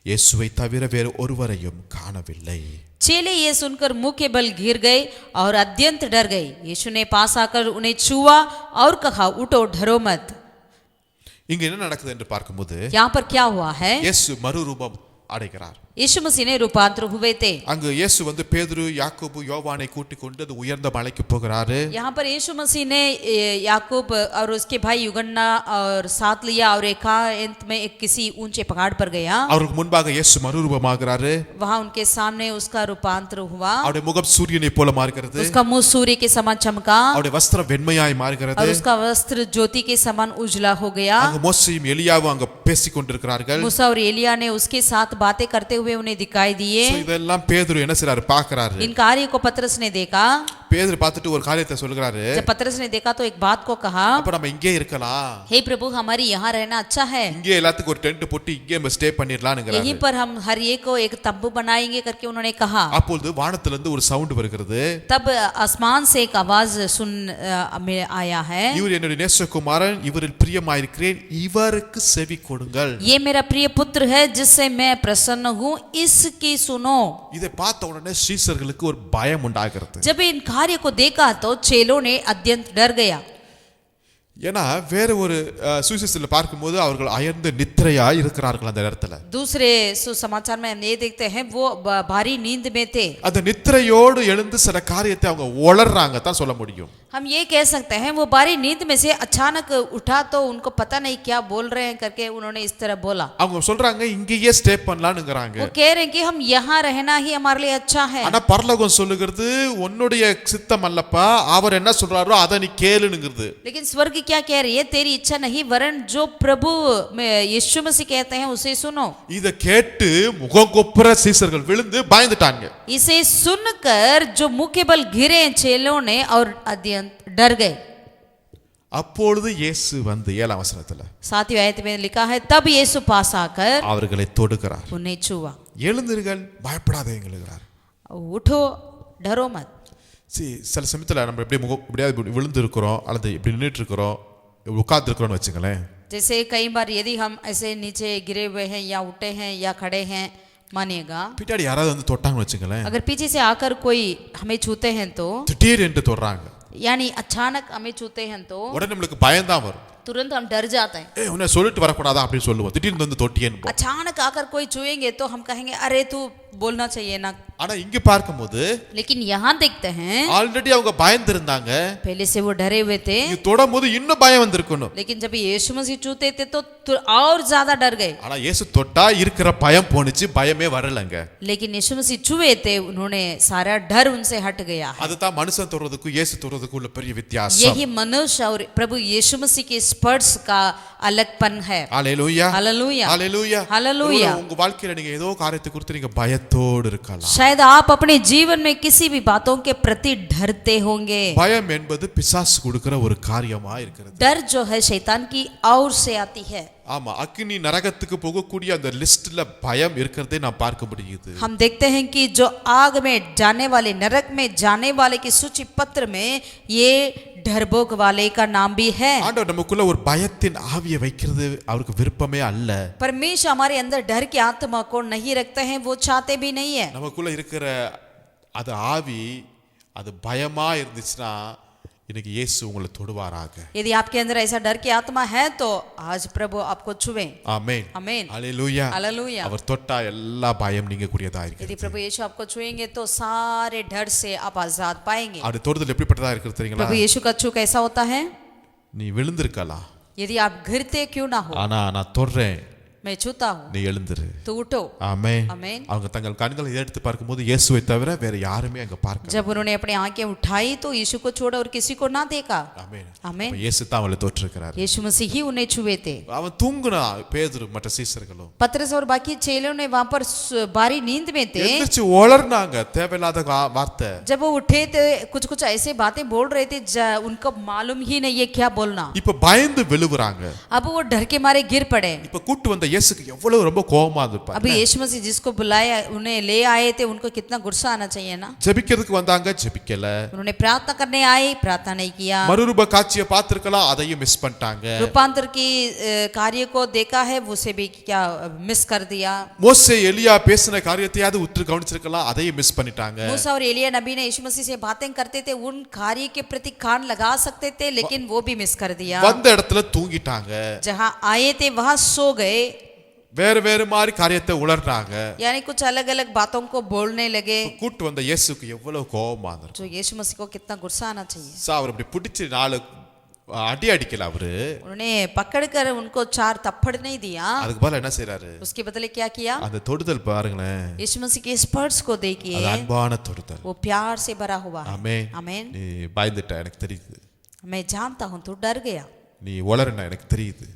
இயேசுவை தவிர வேறு ஒருவரையும் காணவில்லை. चेले ये सुनकर मुंह के बल गिर गए और अत्यंत डर गए. यीशु ने पास आकर उन्हें छुआ और कहा, उठो, डरो मत. இங்க என்ன நடக்குது என்று பார்க்கும்போது, यहाँ पर क्या हुआ है? இயேசு மறுரூபம் அடைகிறார். यीशु मसीह ने रूपांतर हुए थे. அங்கு இயேசு வந்து பேதுரு, யாக்கோபு, யோவானை கூட்டிக் கொண்டு அது உயர்ந்த மலைக்கு போகிறாரு. यहाँ पर यीशु मसीह ने याकूब और उसके भाई यूहन्ना और साथ लिया और एकांत में एक किसी ऊंचे पहाड़ पर गया. அவருக்கு முன்பாக இயேசு மறுரூபமாகிறாரு. वहाँ उनके सामने उसका रूपांतर हुआ. அவருடைய முகம் சூரியனை போல மாறுகிறது. उसका मुंह सूर्य के समान चमका அவருடைய வஸ்திரம் வெண்மையாய் மாறுகிறது. और उसका वस्त्र ज्योति के समान उजला हो गया. அங்கு மோசேயும் எலியாவும் அங்க பேசிக் கொண்டிருக்கிறார்கள். मूसा और एलिया ने उसके साथ बातें करते हुए उन्हें दिखाई दिए. So, இதெல்லாம் பேதுரு என்ன செய்றாரு, பார்க்கறாரு. इन कार्य को पतरस ने देखा. பேதுரு பார்த்துட்டு ஒரு காரியத்தை சொல்றாரு. जब पतरस ने देखा तो एक बात को कहा, அப்ப நம்ம இங்கே இருக்கலாம், हे प्रभु हमारी यहाँ रहना अच्छा है. இங்கே எல்லாத்துக்கும் ஒரு டென்ட் போட்டு இங்கே நம்ம ஸ்டே பண்ணிரலாம்ங்கறாரு. यहीं पर हम हर एक को एक तंबू बनाएंगे करके उन्होंने कहा. அப்பொழுது வானத்துல இருந்து ஒரு சவுண்ட் வருகிறது. तब आसमान से एक आवाज सुन आया है, இவர் என்னுடைய நேசகுமாரன், இவரில் பிரியமாயிருக்கிறேன், இவருக்கு செவி கொடுங்கள். ये मेरा प्रिय पुत्र है जिससे मैं प्रसन्न हूँ, इसकी सुनो. இதை பார்த்த உடனே சீஷர்களுக்கு ஒரு பயம் உண்டாகிறது. जब इन कार्य को देखा तो चेलों ने अत्यंत डर गया. ஏன்னா வேற ஒரு சுவிசேஷத்தில் பார்க்கும்போது அவர்கள் அயர்ந்து நித்திரையா இருக்கிறார்கள். அந்த இடத்துல दूसरे सुसमाचार में हम ये देखते हैं वो भारी नींद में थे. அந்த நித்திரையோடு எழுந்து சில காரியத்தை அவங்க உளறாங்க தான் சொல்ல முடியும். हम ये कह सकते हैं वो बारी नींद में से अचानक उठा तो उनको पता नहीं क्या बोल रहे हैं करके उन्होंने इस तरह बोला। அவங்க சொல்றாங்க இங்கேயே ஸ்டே பண்ணலாம்ங்கறாங்க. वो कह रहे हैं कि हम यहाँ रहना ही हमारे लिए अच्छा है। ஆனா பரலோகம் சொல்லுகிறது உன்னுடைய சித்தம் அல்லப்பா, அவர் என்ன சொல்றாரோ அதை நீ கேளுங்கிறது. लेकिन स्वर्ग क्या कह रही है, तेरी इच्छा नहीं वरन जो प्रभु यीशु मसीह कहते हैं उसे सुनो। இத கேட்டு முகங்குப்புற சீசர்கள் விழுந்து பயந்துட்டாங்க. इसे सुनकर जो मुंह के बल गिरे चेलों ने और अत्यंत डर गए। அப்பொழுது இயேசு வந்து 7ஆம் வசனத்துல 7वीं आयत में लिखा है तब यीशु पास आकर அவர்களை தொடுகிறார். उन्हें छुआ। எழுந்திருங்கள், பயப்படாதேங்கிறார். उठो, डरो मत। சில சமயத்துல நம்ம இப்படியே விழுந்து இருக்கிறோம் அல்லது இப்படி நின்றுட்டு இருக்கிறோம், உட்கார்ந்து இருக்கிறோம்னு வச்சுங்களேன். जैसे कई बार यदि हम ऐसे नीचे गिरे हुए हैं या उठे हैं या खड़े हैं, मानिएगा பின்னாடி யாராவது வந்து தொட்டாங்கன்னு வச்சுங்களேன், अगर पीछे से आकर कोई हमें छूते हैं तो திடீர் என்று தொடுறாங்க, यानी अचानक हमें छूते हैं तो உடனே நம்மளுக்கு பயம் தான் வரும். तुरंत हम डर जाते हैं। ஏய் உன்னை சொல்லிட்டு வரக்கூடாதா அப்படின்னு சொல்லுவோம். திடீர்னு வந்து தொட்டியேன்னு. अचानक आकर कोई छुएंगे तो हम कहेंगे अरे तू बोलना चाहिए ना। ஆனா इங்க பார்க்கும்போது लेकिन यहाँ देखते हैं ஆல்ரெடி அவங்க பயந்து இருந்தாங்க, पहले से वो डरे हुए थे, இங்க தொடும்போது இன்னும் பயம் வந்திருக்கணும். लेकिन जब यीशु मसीह छूते थे तो और ज्यादा डर गए। ஆனா இயேசு தொட்டா இருக்கிற பயம் போனுச்சு, பயமே வரலங்க. लेकिन यीशु मसीह छुए थे, उन्होंने सारा डर उनसे हट गया है। அதுதான் மனுஷன் தொடுறதுக்கும் இயேசு தொடுறதுக்கும் உள்ள பெரிய வித்தியாசம். यही मनुष्य और प्रभु यीशु मसीह के स्पर्श का अलगपन है। ஹalleluya, हालेलुया, ஹalleluya, हालेलुया। உங்க வாழ்க்கையில நீங்க ஏதோ காரியத்தை குறித்து நீங்க பயத்தோடு இருக்கலாம். शायद आप अपने जीवन में किसी भी बातों के प्रति डरते होंगे। பயம் என்பது பிசாசு கொடுக்கிற ஒரு காரியமா இருக்கிறது. डर जो है शैतान की ओर से आती है। ஆமா, அக்கினி நரகத்துக்கு போகக்கூடிய அந்த லிஸ்ட்ல பயம் இருக்கிறதே நான் பார்க்க முடியுது. हम देखते हैं कि जो आग में जाने वाले, नरक में जाने वाले की सूची पत्र में ये डरबोक वाले का नाम भी है। ஆண்டவர் நமக்குள்ள ஒரு பயத்தின் ஆவியை வைக்கிறது அவருக்கு விருப்பமே அல்ல. परमेश्वर हमारे अंदर डर की आत्मा को नहीं रखते हैं, वो चाहते भी नहीं है। நமக்குள்ள இருக்கிற அது ஆவி அது பயமா இருந்துச்சுன்னா இன்னைக்கு இயேசு உங்களை தொடுவாராக. यदि आपके अंदर ऐसा डर की आत्मा है तो आज प्रभु आपको छुए। ஆமென், आमीन, ஹalleluya, हालेलुया। அவர் தொட்டா எல்லா பயம் நீங்க கூடியதா यदि இருக்குது. प्रभु यीशु आपको छुएंगे तो सारे डर से आप आजाद पाएंगे। அவர் தொடுதல் எப்படிப்பட்டதா இருக்குது தெரியுங்களா? प्रभु यीशु का छू कैसा होता है? நீ விழுந்திருக்கலாம், यदि आप गिरते क्यों ना हो, ஆனா நான் தொடுறேன், मैं छूता हूँ, நீ எழுந்திரு. तो उठो। ஆமென். आमीन। அவங்க தங்கள் கண்களை எடுத்து பார்க்கும்போது இயேசுவை தவிர வேற யாருமே அங்க பார்க்கல. जब उन्होंने अपनी आंखें उठाई तो यीशु को छोड़ा और किसी को ना देखा। ஆமென். आमीन। அப்ப இயேசு தான் அவளை தொட்டிருக்கிறார். यीशु मसीह ही उन्हें छुए थे। அவன் தூங்குனா, பேதுரு மற்ற சீசர்களும் पतरस और बाकी चेलों ने वहां पर बारी नींद में थे। எந்திரிச்சு ஒளர்னாங்க தேவையில்லாத வார்த்தை. जब वो उठे थे कुछ कुछ ऐसे बातें बोल रहे थे उनको मालूम ही नहीं है क्या बोलना। இப்ப பயந்து விழுவுறாங்க. अब वो डर के मारे गिर पड़े। இப்ப கூட்டு வந்த இயேசுக்கு எவ்வளவு ரொம்ப கோபமா இருப்பாங்க. अभी यीशु मसीह जिसको बुलाया उन्हें ले आए थे, उनको कितना गुस्सा आना चाहिए ना। ஜெபிக்கிறதுக்கு வந்தாங்க, ஜெபிக்கல. उन्होंने प्रार्थना करने आए, प्रार्थना नहीं किया। மறுரூப காட்சியை பார்த்திருக்கலாம், அதையும் மிஸ் பண்ணிட்டாங்க. रूपांतर की कार्य को देखा है, उसे भी क्या मिस कर दिया। மோசே எலியா பேசின காரியத்தையாவது உற்று கவனிச்சிருக்கலாம், அதையும் மிஸ் பண்ணிட்டாங்க. मूसा और एलिया नबी ने यीशु मसीह से बातें करते थे, उन कार्य के प्रति कान लगा सकते थे, लेकिन वो भी मिस कर दिया। வந்த இடத்துல தூங்கிட்டாங்க. जहां आए थे वहां सो गए, வேறு வேறு மாதிரி காரியத்தை உளர்றாங்க. यानी कुछ अलग अलग बातों को बोलने लगे। கூட்டு வந்த இயேசுக்கு எவ்வளவு கோபமா இருந்திருக்கும். जो यीशु मसीह को कितना गुस्सा आना चाहिए। அவர் இப்படி பிடிச்சு 4 அடி அடிக்கல அவரு. उन्होंने पकड़कर उनको 4 थप्पड़ नहीं दिया, அதுக்கு பதிலா என்ன செய்றாரு? उसके बदले क्या किया? அந்த தொடுதல் பாருங்களேன், यीशु मसीह के स्पर्श को देखिए, அது अன்பான தொடுதல். वो प्यार से भरा हुआ है। ஆமென். आमीन। நீ பயந்துட்ட எனக்கு தெரியுது, मैं जानता हूँ तू डर गया, நீ உளறன எனக்கு தெரியுது,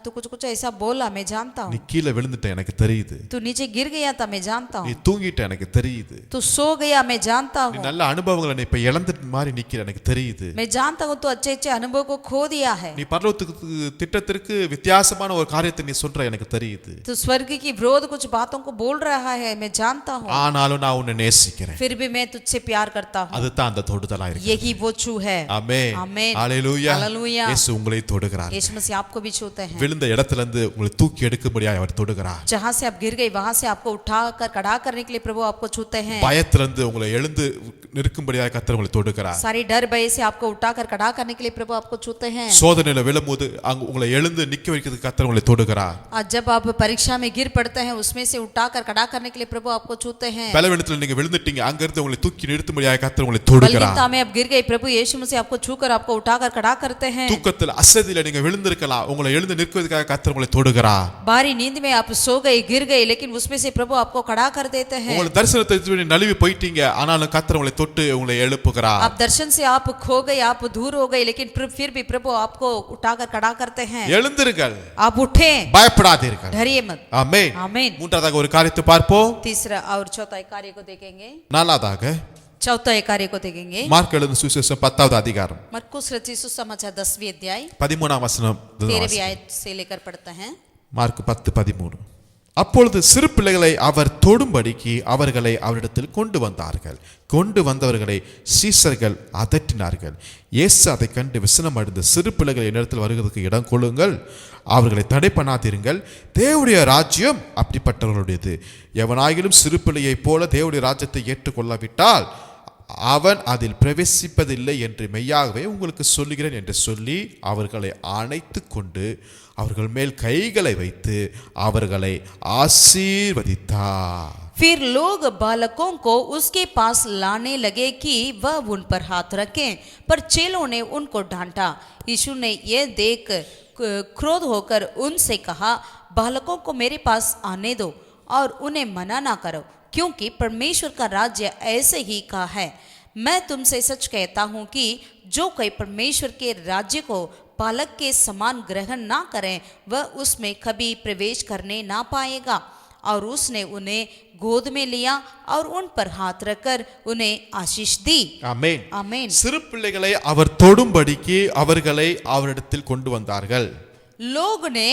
तू कुछ कुछ ऐसा बोला मैं जानता நீ हूँ, கீழே விழுந்துட்ட எனக்கு தெரியுது, तू नीचे गिर गया था मैं जानता நீ हूँ, தூங்கிட்ட எனக்கு தெரியுது, तू सो गया मैं जानता நீ हूँ, நல்ல அனுபவங்களை நீ இப்ப இழந்துட்ட மாதிரி நிக்கிற எனக்கு தெரியுது. मैं जानता हूँ तू अच्छे अच्छे अनुभव को खो दिया है, நீ பரலோகத்துக்கு திட்டத்திற்கு வித்தியாசமான ஒரு காரியத்தை நீ சொல்ற எனக்கு தெரியுது. तू स्वर्ग की विरोध कुछ बातों को बोल रहा है मैं जानता हूँ, ஆனாலும் நான் உன்னை நேசிக்கிறேன். फिर भी मैं तुझसे प्यार करता हूँ। அதுதான் அந்த தொடுதலா இருக்கு. यही वो छू है। ஆமென். आमीन। ஹalleluya. हालेलुया। இயேசு உங்களை தொடுகிறார். यीशु मसीह आपको भी छूते छूते हैं। விழுந்த இடத்துல இருந்து உங்களை தூக்கி எடுக்கும்படியாக அவர் தொடுகிறார். जहाँ से आप गिर गए वहां से आपको उठाकर खड़ा करने के लिए प्रभु आपको छूते हैं। பயத்துல இருந்து உங்களை எழுந்து நிற்கும்படியாக கர்த்தர் உங்களை தொடுகிறார். सारी डर भय से आपको उठाकर खड़ा करने के लिए प्रभु आपको छूते हैं। சோதனையில விழும்போது அங்க உங்களை எழுந்து நிக்க வைக்கிறதுக்கு கர்த்தர் உங்களை தொடுகிறார். आज जब आप परीक्षा में गिर पड़ते हैं उसमें से उठाकर खड़ा करने के लिए प्रभु आपको छूते हैं। பலவீனத்துல நீங்க விழுந்துட்டீங்க, அங்க இருந்து உங்களை தூக்கி நிறுத்தும்படியாக கர்த்தர் உங்களை தொடுகிறார். बलहीनता में आप गिर गए, प्रभु यीशु मसीह आपको छूकर आपको उठाकर खड़ा करते हैं। தூக்கத்துல அசதியில நீங்க விழுந்திருக்கலாம், உங்களை எழுந்து நிற்கிறதுக்காக கர்த்தர் உங்களை தொடுகிறார். बारी नींद में आप सो गए, गिर गए, लेकिन उसमें से प्रभु आपको खड़ा कर देते हैं। உங்களை தரிசனத்தை விட்டு நழுவி போயிட்டீங்க, ஆனாலும் கர்த்தர் உங்களை தொட்டு உங்களை எழுப்புகிறார். आप दर्शन से आप खो गए, आप दूर हो गए, लेकिन फिर भी प्रभु आपको उठाकर खड़ा करते हैं। எழுந்திருங்கள், आप उठे, பயப்படாதீர்கள். डरिए मत। ஆமென். आमीन। மூன்றாவதாக ஒரு காரியத்தை பார்ப்போம். तीसरा और चौथा एक कार्य को देखेंगे। நாலாவதாக चौथा एक कार्य को देखेंगे। மார்க் எழுதின சுவிசேஷம் 10வது அதிகாரம் मरकुस रचित सुसमाचार 10वीं अध्याय 13ஆம் வசனம் 13वीं आयत से लेकर पढ़ते हैं। மார்க் 10:13. அப்பொழுது சிறு பிள்ளைகளை அவர் தொடும்படிக்கு அவர்களை அவரிடத்தில் கொண்டு வந்தார்கள். கொண்டு வந்தவர்களை சீசர்கள் அதட்டினார்கள். இயேசு அதை கண்டு விசனம் அடைந்த சிறு பிள்ளைகள் என்னிடத்தில் வருவதற்கு இடம் கொள்ளுங்கள், அவர்களை தடை பண்ணாதிருங்கள், தேவனுடைய ராஜ்யம் அப்படிப்பட்டவர்களுடையது. எவனாயிலும் சிறு பிள்ளையைப் போல தேவனுடைய ராஜ்யத்தை ஏற்றுக்கொள்ளாவிட்டால் அவன் அதில் பிரவேசிப்பதில்லை என்று மெய்யாகவே உங்களுக்கு சொல்லுகிறேன் என்று சொல்லி அவர்களை அணைத்து கொண்டு அவர்கள் மேல் கைகளை வைத்து அவர்களை ஆசீர்வதித்தார். फिर लोग बालकों को उसके पास लाने लगे कि वह उन पर हाथ रखें, पर चेलों ने उनको डांटा। यीशु ने यह देख क्रोध होकर उनसे कहा, बालकों को मेरे पास आने दो और उन्हें मना ना करो, क्योंकि परमेश्वर का राज्य ऐसे ही का है। मैं तुमसे सच कहता हूँ कि जो कोई परमेश्वर के राज्य को बालक के समान ग्रहण ना करें वह उसमें कभी प्रवेश करने ना पाएगा। और उसने उन्हें गोद में लिया और उन पर हाथ रखकर उन्हें आशीष दी। ஆமென். आमीन। சிறு பிள்ளைகளை அவர் தொடும்படிக்கு அவர்களை அவரிடத்தில் கொண்டு வந்தார்கள். लोग ने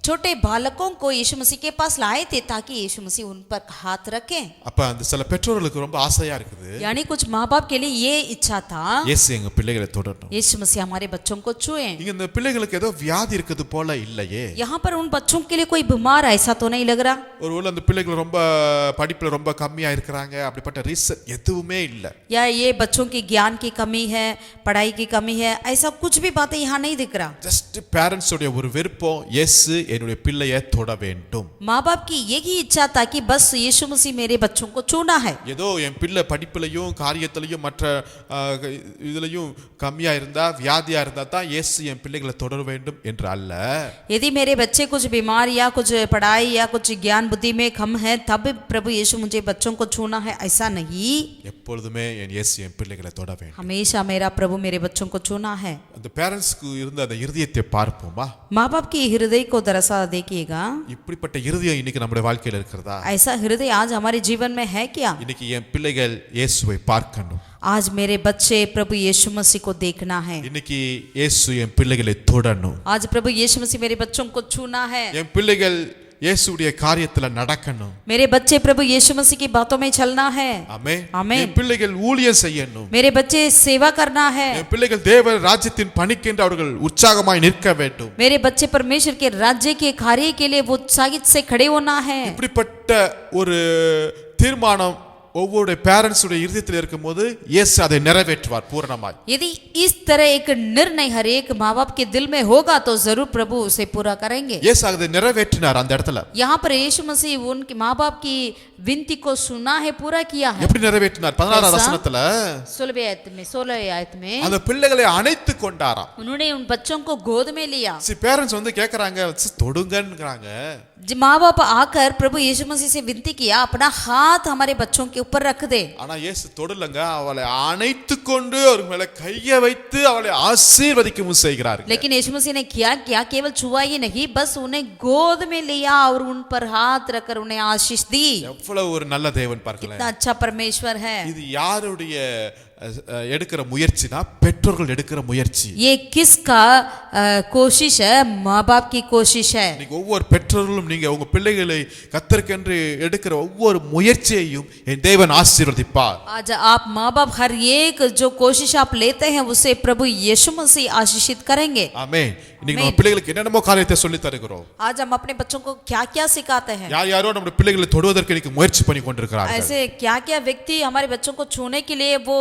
छोटे बालकों को यीशु मसीह के पास लाए थे ताकि यीशु मसीह उन पर हाथ रखें। அப்ப அந்த சில பெற்றோர்களுக்கு ரொம்ப ஆசையா இருக்குது, यानी कुछ माँ बाप के लिए ये इच्छा था, இயேசு எங்க பிள்ளைகளை தொடரணும். यीशु मसीह हमारे बच्चों को छुए। இங்க இந்த பிள்ளைகளுக்கு ஏதோ வியாதி இருக்குது போல இல்லையே. यहाँ पर उन बच्चों के लिए कोई बीमार ऐसा तो नहीं लग रहा। ஒருவேளை அந்த பிள்ளைகள் ரொம்ப படிப்புல ரொம்ப கம்மியா இருக்கிறாங்க, அப்படிப்பட்ட ரீசன் எதுவுமே இல்ல. या ये बच्चों की ज्ञान की कमी है, पढ़ाई की कमी है, ऐसा कुछ भी बातें यहाँ नहीं दिख रहा। ஜஸ்ட் பேரண்ட்ஸ் உடைய ஒரு விருப்பம், இயேசு என்னுடைய பிள்ளையை தொட வேண்டும். माँ बाप की यही इच्छा था कि बस यीशु मसीह मेरे बच्चों को छूना है। ஏதோ என் பிள்ளை படிப்புலையும் காரியத்திலையும் மற்ற இதுலையும் கம்மியா இருந்தா வியாதியா இருந்தா தான் இயேசு என் பிள்ளைகளை தொடர வேண்டும் என்று அல்ல. यदि मेरे बच्चे कुछ बीमार या कुछ पढ़ाई या कुछ ज्ञान बुद्धि में कम है तब प्रभु यीशु मुझे बच्चों को छूना है, ऐसा नहीं। எப்பொழுதுமே என் இயேசு என் பிள்ளைகளை தொட வேண்டும். हमेशा मेरा प्रभु मेरे बच्चों को छूना है। அந்த பேரண்ட்ஸ்க்கு இருந்த அந்த இருதயத்தை பார்ப்போமா? माँ बाप की हृदय को दरअसल देखिएगा, இப்படிப்பட்ட இருதயம் இன்னைக்கு நம்முடைய வாழ்க்கையில இருக்கிறதா? ऐसा हृदय आज हमारे जीवन में है क्या? இன்னைக்கு என் பிள்ளைகள் இயேசுவை பார்க்கணும். आज मेरे बच्चे प्रभु यीशु मसीह को देखना है। இன்னைக்கு இயேசு என் பிள்ளைகளை தொடணும். आज प्रभु यीशु मसीह मेरे बच्चों को छूना है। என் பிள்ளைகள் இயேசுடைய காரியத்துல நடக்கணும். मेरे बच्चे प्रभु यीशु मसीह की बातों में चलना है। ஆமென். ஆமென். என் பிள்ளைகள் ஊழியம் செய்யணும். मेरे बच्चे सेवा करना है। என் பிள்ளைகள் தேவ ராஜ்யத்தின் பணிக்கென்று அவர்கள் உற்சாகமாய் நிற்க வேண்டும். मेरे बच्चे परमेश्वर के राज्य के कार्य के लिए वो उत्साहित से खड़े होना है। இப்படிப்பட்ட ஒரு தீர்மானம் ஒவ்வொரு பேரண்ட்ஸ் உடைய இருதயத்தில் இருக்கும்போது இயேசு அதை நிறைவேற்றுவார் பூரணமாய். यदि इस तरह एक निर्णय हर एक माँ बाप के दिल में होगा तो जरूर प्रभु उसे पूरा करेंगे। இயேசு அதை நிறைவேற்றினார் அந்த இடத்துல. यहाँ पर यीशु मसीह उनके माँ बाप की विनती को सुना है, पूरा किया है। எப்படி நிறைவேற்றினார்? 16ஆம் வசனத்துல 16वीं आयत में அந்த பிள்ளைகளை அணைத்து கொண்டாராம். उन्होंने उन बच्चों को गोद में लिया। பேரண்ட்ஸ் வந்து கேக்குறாங்க, தொடுங்கன்றாங்க. माँ बाप आकर प्रभु यीशु मसीह से विनती किया, अपना हाथ हमारे बच्चों के ऊपर रख दे। ஆனா இயேசு தொடலங்க, அவளை அணைத்து கொண்டு அவர் மேல கையை வைத்து அவளை ஆசீர்வதிக்கவும் செய்கிறார். लेकिन यीशु मसीह ने क्या केवल छुआ ही नहीं, बस उन्हें गोद में लिया और उन पर हाथ रखकर उन्हें आशीष दी। எவ்வளவு ஒரு நல்ல தேவன் பாருங்களேன். कितना अच्छा परमेश्वर है। இது யாருடைய எடுக்கிற முயற்சினா? பெற்றோர்கள் எடுக்கிற முயற்சி. ये किसका कोशिश है? माँ बाप की कोशिश है। நீங்க ஒவ்வொரு பெற்றோர்களும் நீங்க உங்க பிள்ளைகளை கர்த்தருக்கென்று எடுக்கிற ஒவ்வொரு முயற்சியையும் என் தேவன் ஆசீர்வதிப்பார். आज आप माँ बाप हर एक जो कोशिश आप लेते हैं उसे प्रभु यीशु मसीह आशीषित करेंगे। ஆமென். இன்னைக்கு நம்ம பிள்ளைகளுக்கு என்னென்னமோ காரியத்தை சொல்லி தருகிறோம். आज हम अपने बच्चों को क्या क्या सिखाते हैं. யார் யாரோ நம்ம பிள்ளைகளை தொடுவதற்கு இன்னைக்கு முயற்சி பண்ணி கொண்டிருக்கிறார்கள். ऐसे क्या क्या व्यक्ति हमारे बच्चों को छूने के लिए वो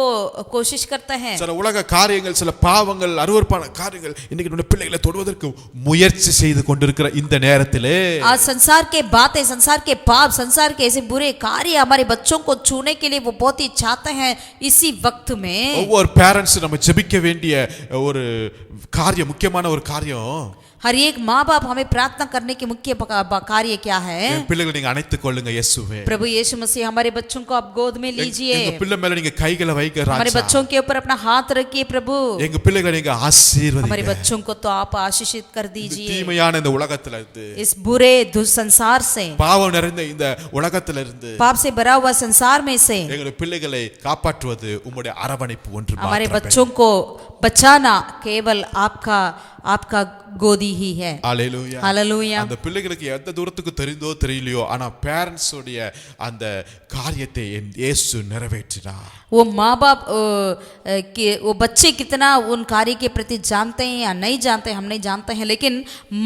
कोशिश करते हैं. சில உலக காரியங்கள், சில பாவங்கள், அருவருப்பான காரியங்கள் இன்னைக்கு நம்ம பிள்ளைகளை தொடுவதற்கு முயற்சி செய்து கொண்டிருக்கிற இந்த நேரத்திலே आज संसार के बातें, संसार के पाप, संसार के ऐसे बुरे कार्य हमारे बच्चों को छूने के लिए वो बहुत ही चाहते हैं. इसी वक्त में ஒவ்வொரு பேரண்ட்ஸ் நம்ம ஜெபிக்க வேண்டிய ஒரு காரியம், முக்கியமான ஒரு காரியம், हर एक माँ बाप हमें प्रार्थना करने की मुख्य कार्य क्या है. பிள்ளைகளை நீங்க அணைத்துக் கொள்ளுங்க இயேசுவே. प्रभु यीशु मसीह हमारे बच्चों को आप गोद में लीजिए. எங்க பிள்ளை மேல நீங்க கைகளை வைங்க हमारे ராஜா. बच्चों के ऊपर अपना हाथ रखिए प्रभु. எங்க பிள்ளைகளை நீங்க हमारे ஆசீர்வதிங்க. बच्चों को तो आप आशीषित कर दीजिए தீமையான இந்த உலகத்துல இருந்து, इस बुरे दुसंसार से, பாவம் நிறைந்த இந்த உலகத்துல இருந்து पाप से भरा हुआ संसार में से எங்களுடைய பிள்ளைகளை காப்பாற்றுவது உம்முடைய அரவணைப்பு ஒன்று हमारे மாத்திரமே. बच्चों को बचाना केवल आपका गोदी ही है. ஹalleluya. हालेलुया. அந்த பிள்ளைகளுக்கு எந்த தூரத்துக்கு தெரிந்தோ தெரியலையோ, ஆனா பேரண்ட்ஸ் உடைய அந்த காரியத்தை இயேசு நிறைவேற்றினார். वो माँ बाप वो बच्चे कितना उन कार्य के प्रति जानते हैं या नहीं जानते हम नहीं जानते हैं, लेकिन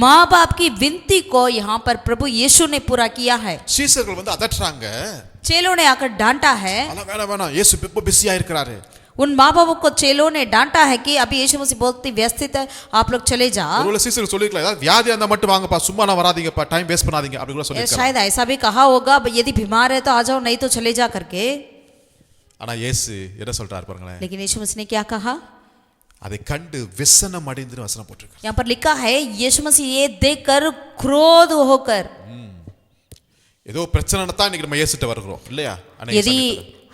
माँ बाप की विनती को यहाँ पर प्रभु यीशु ने पूरा किया है. சீசர்கள் வந்து அதட்டுறாங்க, चेलों ने आकर डांटा है. அல வேணாம் வேணாம், இயேசு ரொம்ப பிஸியா இருக்கிறாரு. उन माँ बापों को चेलों ने डांटा है कि अभी यीशु मसीह बहुत ही व्यस्त है, आप लोग चले जाओ. ஒருவேளை சீசர்கள் சொல்லிருக்கலாம், ஏதாவது வியாதியா இருந்தா மட்டும் வாங்கப்பா, சும்மா நான் வராதீங்கப்பா, டைம் வேஸ்ட் பண்ணாதீங்க அப்படி கூட சொல்லிருக்கலாம். शायद ऐसा भी कहा होगा, यदि बीमार है तो आ जाओ, नहीं तो चले जा करके. ஆனா இயேசு என்ன சொல்றாரு பாருங்களேன். लेकिन यीशु मसीह ने क्या कहा? அதை கண்டு விசனம் அடைந்து வசனம் போட்டிருக்காரு. यहाँ पर लिखा है यीशु मसीह ये देखकर क्रोध होकर. ஏதோ பிரச்சனை தான் இன்னைக்கு நம்ம இயேசுட்ட வருகிறோம் இல்லையா? यदि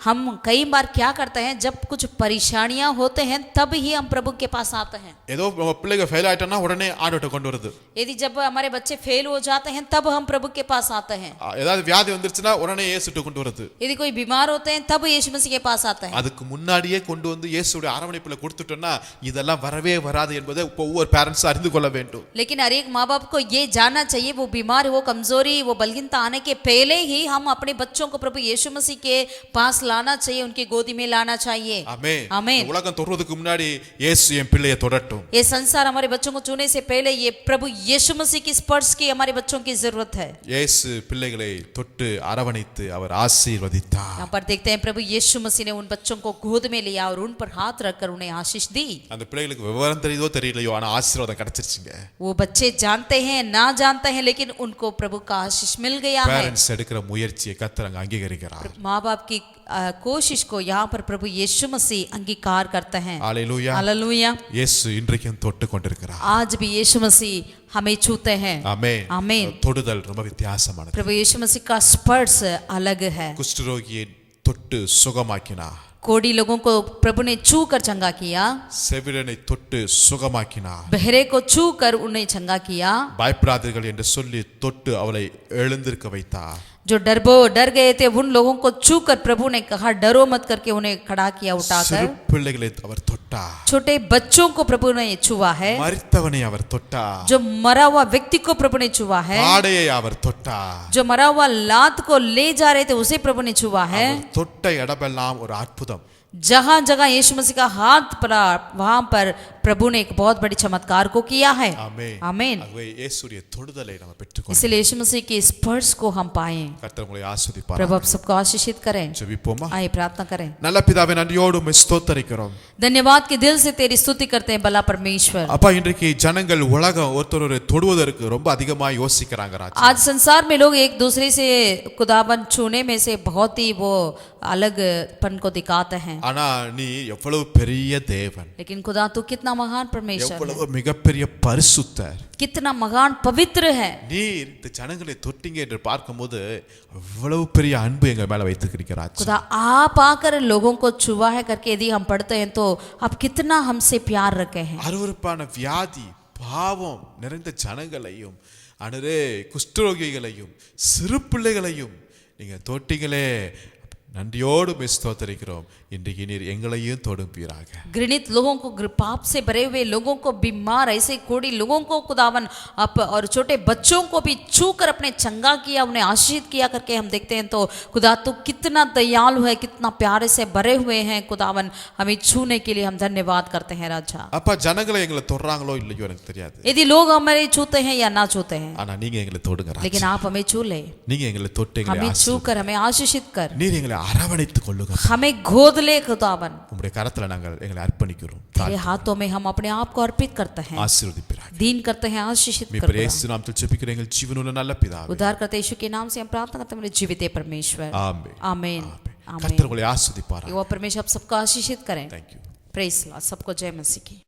हम कई बार क्या करते हैं, जब कुछ परेशानियां होते हैं तब ही हम प्रभु के पास आते हैं. ஏதோ நம்ம பிள்ளைங்க ஃபெயில் ஆயிட்டனா உடனே ஆண்டவர்ட்ட கொண்டு வருது. यदि जब हमारे बच्चे फेल हो जाते हैं तब हम प्रभु के पास आते हैं. ஏதாவது வியாதி வந்துருச்சுனா உடனே இயேசுட்ட கொண்டு வருது. यदि कोई बीमार होते हैं तब यीशु मसीह के पास आते हैं. அதுக்கு முன்னாடியே கொண்டு வந்து இயேசுவோட அரவணைப்புல கொடுத்துட்டோம்னா இதெல்லாம் வரவே வராது என்பதை ஒவ்வொரு பேரண்ட்ஸ் அறிந்து கொள்ள வேண்டும். लेकिन हर एक माँ बाप को ये जानना चाहिए, वो बीमार, वो कमजोरी, वो बलहीनता आने के पहले ही हम अपने बच्चों को प्रभु यीशु मसीह के पास लाना चाहिए, उनकी गोदी में लाना चाहिए. आमीन. आमीन. உலகம் தொடுறதுக்கு முன்னாடி இயேசு என் பிள்ளையை தொடட்டும். ये संसार हमारे बच्चों को छूने से पहले ये प्रभु यीशु मसीह की स्पर्श की हमारे बच्चों की जरूरत है. இயேசு பிள்ளைகளை தொட்டு அரவணைத்து அவர் ஆசீர்வதித்தார். यहाँ पर देखते हैं प्रभु यीशु मसीह ने उन बच्चों को गोद में लिया और उन पर हाथ रखकर उन्हें आशीष दी. அந்த பிள்ளைகளுக்கு விவரம் தெரியுதோ தெரியலையோ ஆனா ஆசீர்வாதம் கிடைச்சிருச்சுங்க. वो बच्चे जानते हैं ना जानते हैं, लेकिन उनको प्रभु का आशीष मिल गया है. பேரண்ட்ஸ் எடுக்கிற முயற்சியை கர்த்தர் அங்க அங்கீகரிக்கிறார். माँ बाप की कोशिश को यहाँ पर प्रभु यीशु मसीह अंगीकार करते हैं. हालेलुया. हालेलुया. இயேசு இன்றைக்கும் தொட்டு கொண்டிருக்கிறார். आज भी यीशु मसीह हमें छूते हैं. ஆமென். आमीन. தொடுதல் ரொம்ப வித்தியாசமானது. प्रभु यीशु मसीह का स्पर्श अलग है. குஷ்டரோகியை தொட்டு சுகமாக்கினார். कोढ़ी लोगों को प्रभु ने छू कर चंगा किया. செவிடனை தொட்டு சுகமாக்கினார். बहरे को छू कर उन्हें चंगा किया. பயப்படாதீர்கள் என்று சொல்லி தொட்டு அவளை எழுந்திருக்க வைத்தார். जो डर गए थे उन लोगों को छू कर प्रभु ने कहा डरो मत करके उन्हें खड़ा किया उठाकर. சிறு பிள்ளைகளை அவர் தொட்டார். छोटे बच्चों को प्रभु ने छुआ है. மரித்தவனை அவர் தொட்டார். जो मरा हुआ व्यक्ति को प्रभु ने छुआ है. ஆடையை அவர் தொட்டார். जो मरा हुआ लात को ले जा रहे थे उसे प्रभु ने छुआ है. அவர் தொட்ட இடமெல்லாம் ஒரு அற்புதம். जहां जगह यीशु मसीह का हाथ पड़ा वहां पर प्रभु ने एक बहुत बड़ी चमत्कार को किया है. ஆமென். आमीन. ஆகவே இயேசுவின் தொடுதலை நாம் பெற்றுக்கொள்வோம். इसलिए यीशु मसीह के स्पर्श को हम पाएं. கர்த்தர் உங்களை ஆசீர்வதிப்பார். प्रभु आप सबको आशीषित करें. ஜெபிப்போமா? आइए प्रार्थना करें. நல்ல பிதாவே நன்றியோடு உம்மை ஸ்தோத்திரிக்கிறோம். धन्यवाद के दिल से तेरी स्तुति करते हैं भला परमेश्वर. அப்பா இன்றைக்கு ஜனங்கள் உலகம் ஒருத்தரை தொடுவதற்கு ரொம்ப அதிகமா யோசிக்கிறாங்க ராஜா. आज संसार में लोग एक दूसरे से खुदावन छूने में से बहुत ही वो अलगपन को दिखाते हैं. ஆனா நீ எவ்வளவு பெரிய தேவன், लेकिन खुदा तू कितना महान परमेश्वर है, எவ்வளவு மிகப்பெரிய பரிசுத்தர். कितना महान पवित्र है. நீர் இந்த ஜனங்களை தொட்டீங்க என்று பார்க்கும்போது அவ்வளவு பெரிய அன்பு எங்க மேல வைத்திருக்கிறீங்க ராஜா. खुदा आप आकर लोगों को छुआ है करके यदि हम पढ़ते हैं तो आप कितना हमसे प्यार रखे हैं. அருவருப்பான வியாதி பாவம் நிறைந்த ஜனங்களையும் அனரே குஷ்டரோகிகளையும் சிறு பிள்ளைகளையும் நீங்க தொட்டீங்களே, நன்றியோடு உம்மை ஸ்தோத்திரிக்கிறோம். இன்றைக்கு நீர் எங்களையும் தொடுப்பீராக. घृणित लोगों को पाप से भरे हुए लोगों को, बीमार ऐसे कोड़ी लोगों को खुदावन आप और छोटे बच्चों को भी छू कर अपने चंगा किया, उन्हें आशीषित किया करके हम देखते हैं। तो खुदा तो कितना दयालु है, कितना प्यारे से भरे हुए हैं खुदावन, हमें छूने के लिए हम धन्यवाद करते हैं राजा। அப்பா ஜனங்களை எங்களை தொடுறாங்களோ இல்லையோ எனக்கு தெரியாது. यदि लोग हमारे छूते हैं या ना छूते हैं, ஆனா நீங்க எங்களை தொடுங்க ராஜா. लेकिन आप हमें छू ले, நீங்க எங்களை தொட்டு எங்களை हमें छू कर हमें आशीषित कर, நீர் எங்களை அரவணைத்துக் கொள்ளுங்க. हमें गोद ले खुदावन। உம்முடைய கரத்துல நாங்கள் எங்களை அர்ப்பணிக்கிறோம். तेरे हाथों में हम अपने आप को अर्पित करते हैं, ஆசீர்வதிப்பீராக. दीन करते हैं, आशीषित மீ करते हैं। பிரேசு நாமத்தில் ஜெபிக்கிற எங்கள் ஜீவனுள்ள நல்ல பிதாவே. उद्धार करते यीशु के नाम से हम प्रार्थना करते हैं, मेरे जीवित परमेश्वर, ஆமென். आमीन, आमीन। கர்த்தர் உங்களை ஆசீர்வதிப்பாராக. वो परमेश्वर आप सबको आशीषित करें। Thank you. प्रेज लॉर्ड, सबको जय मसीह की।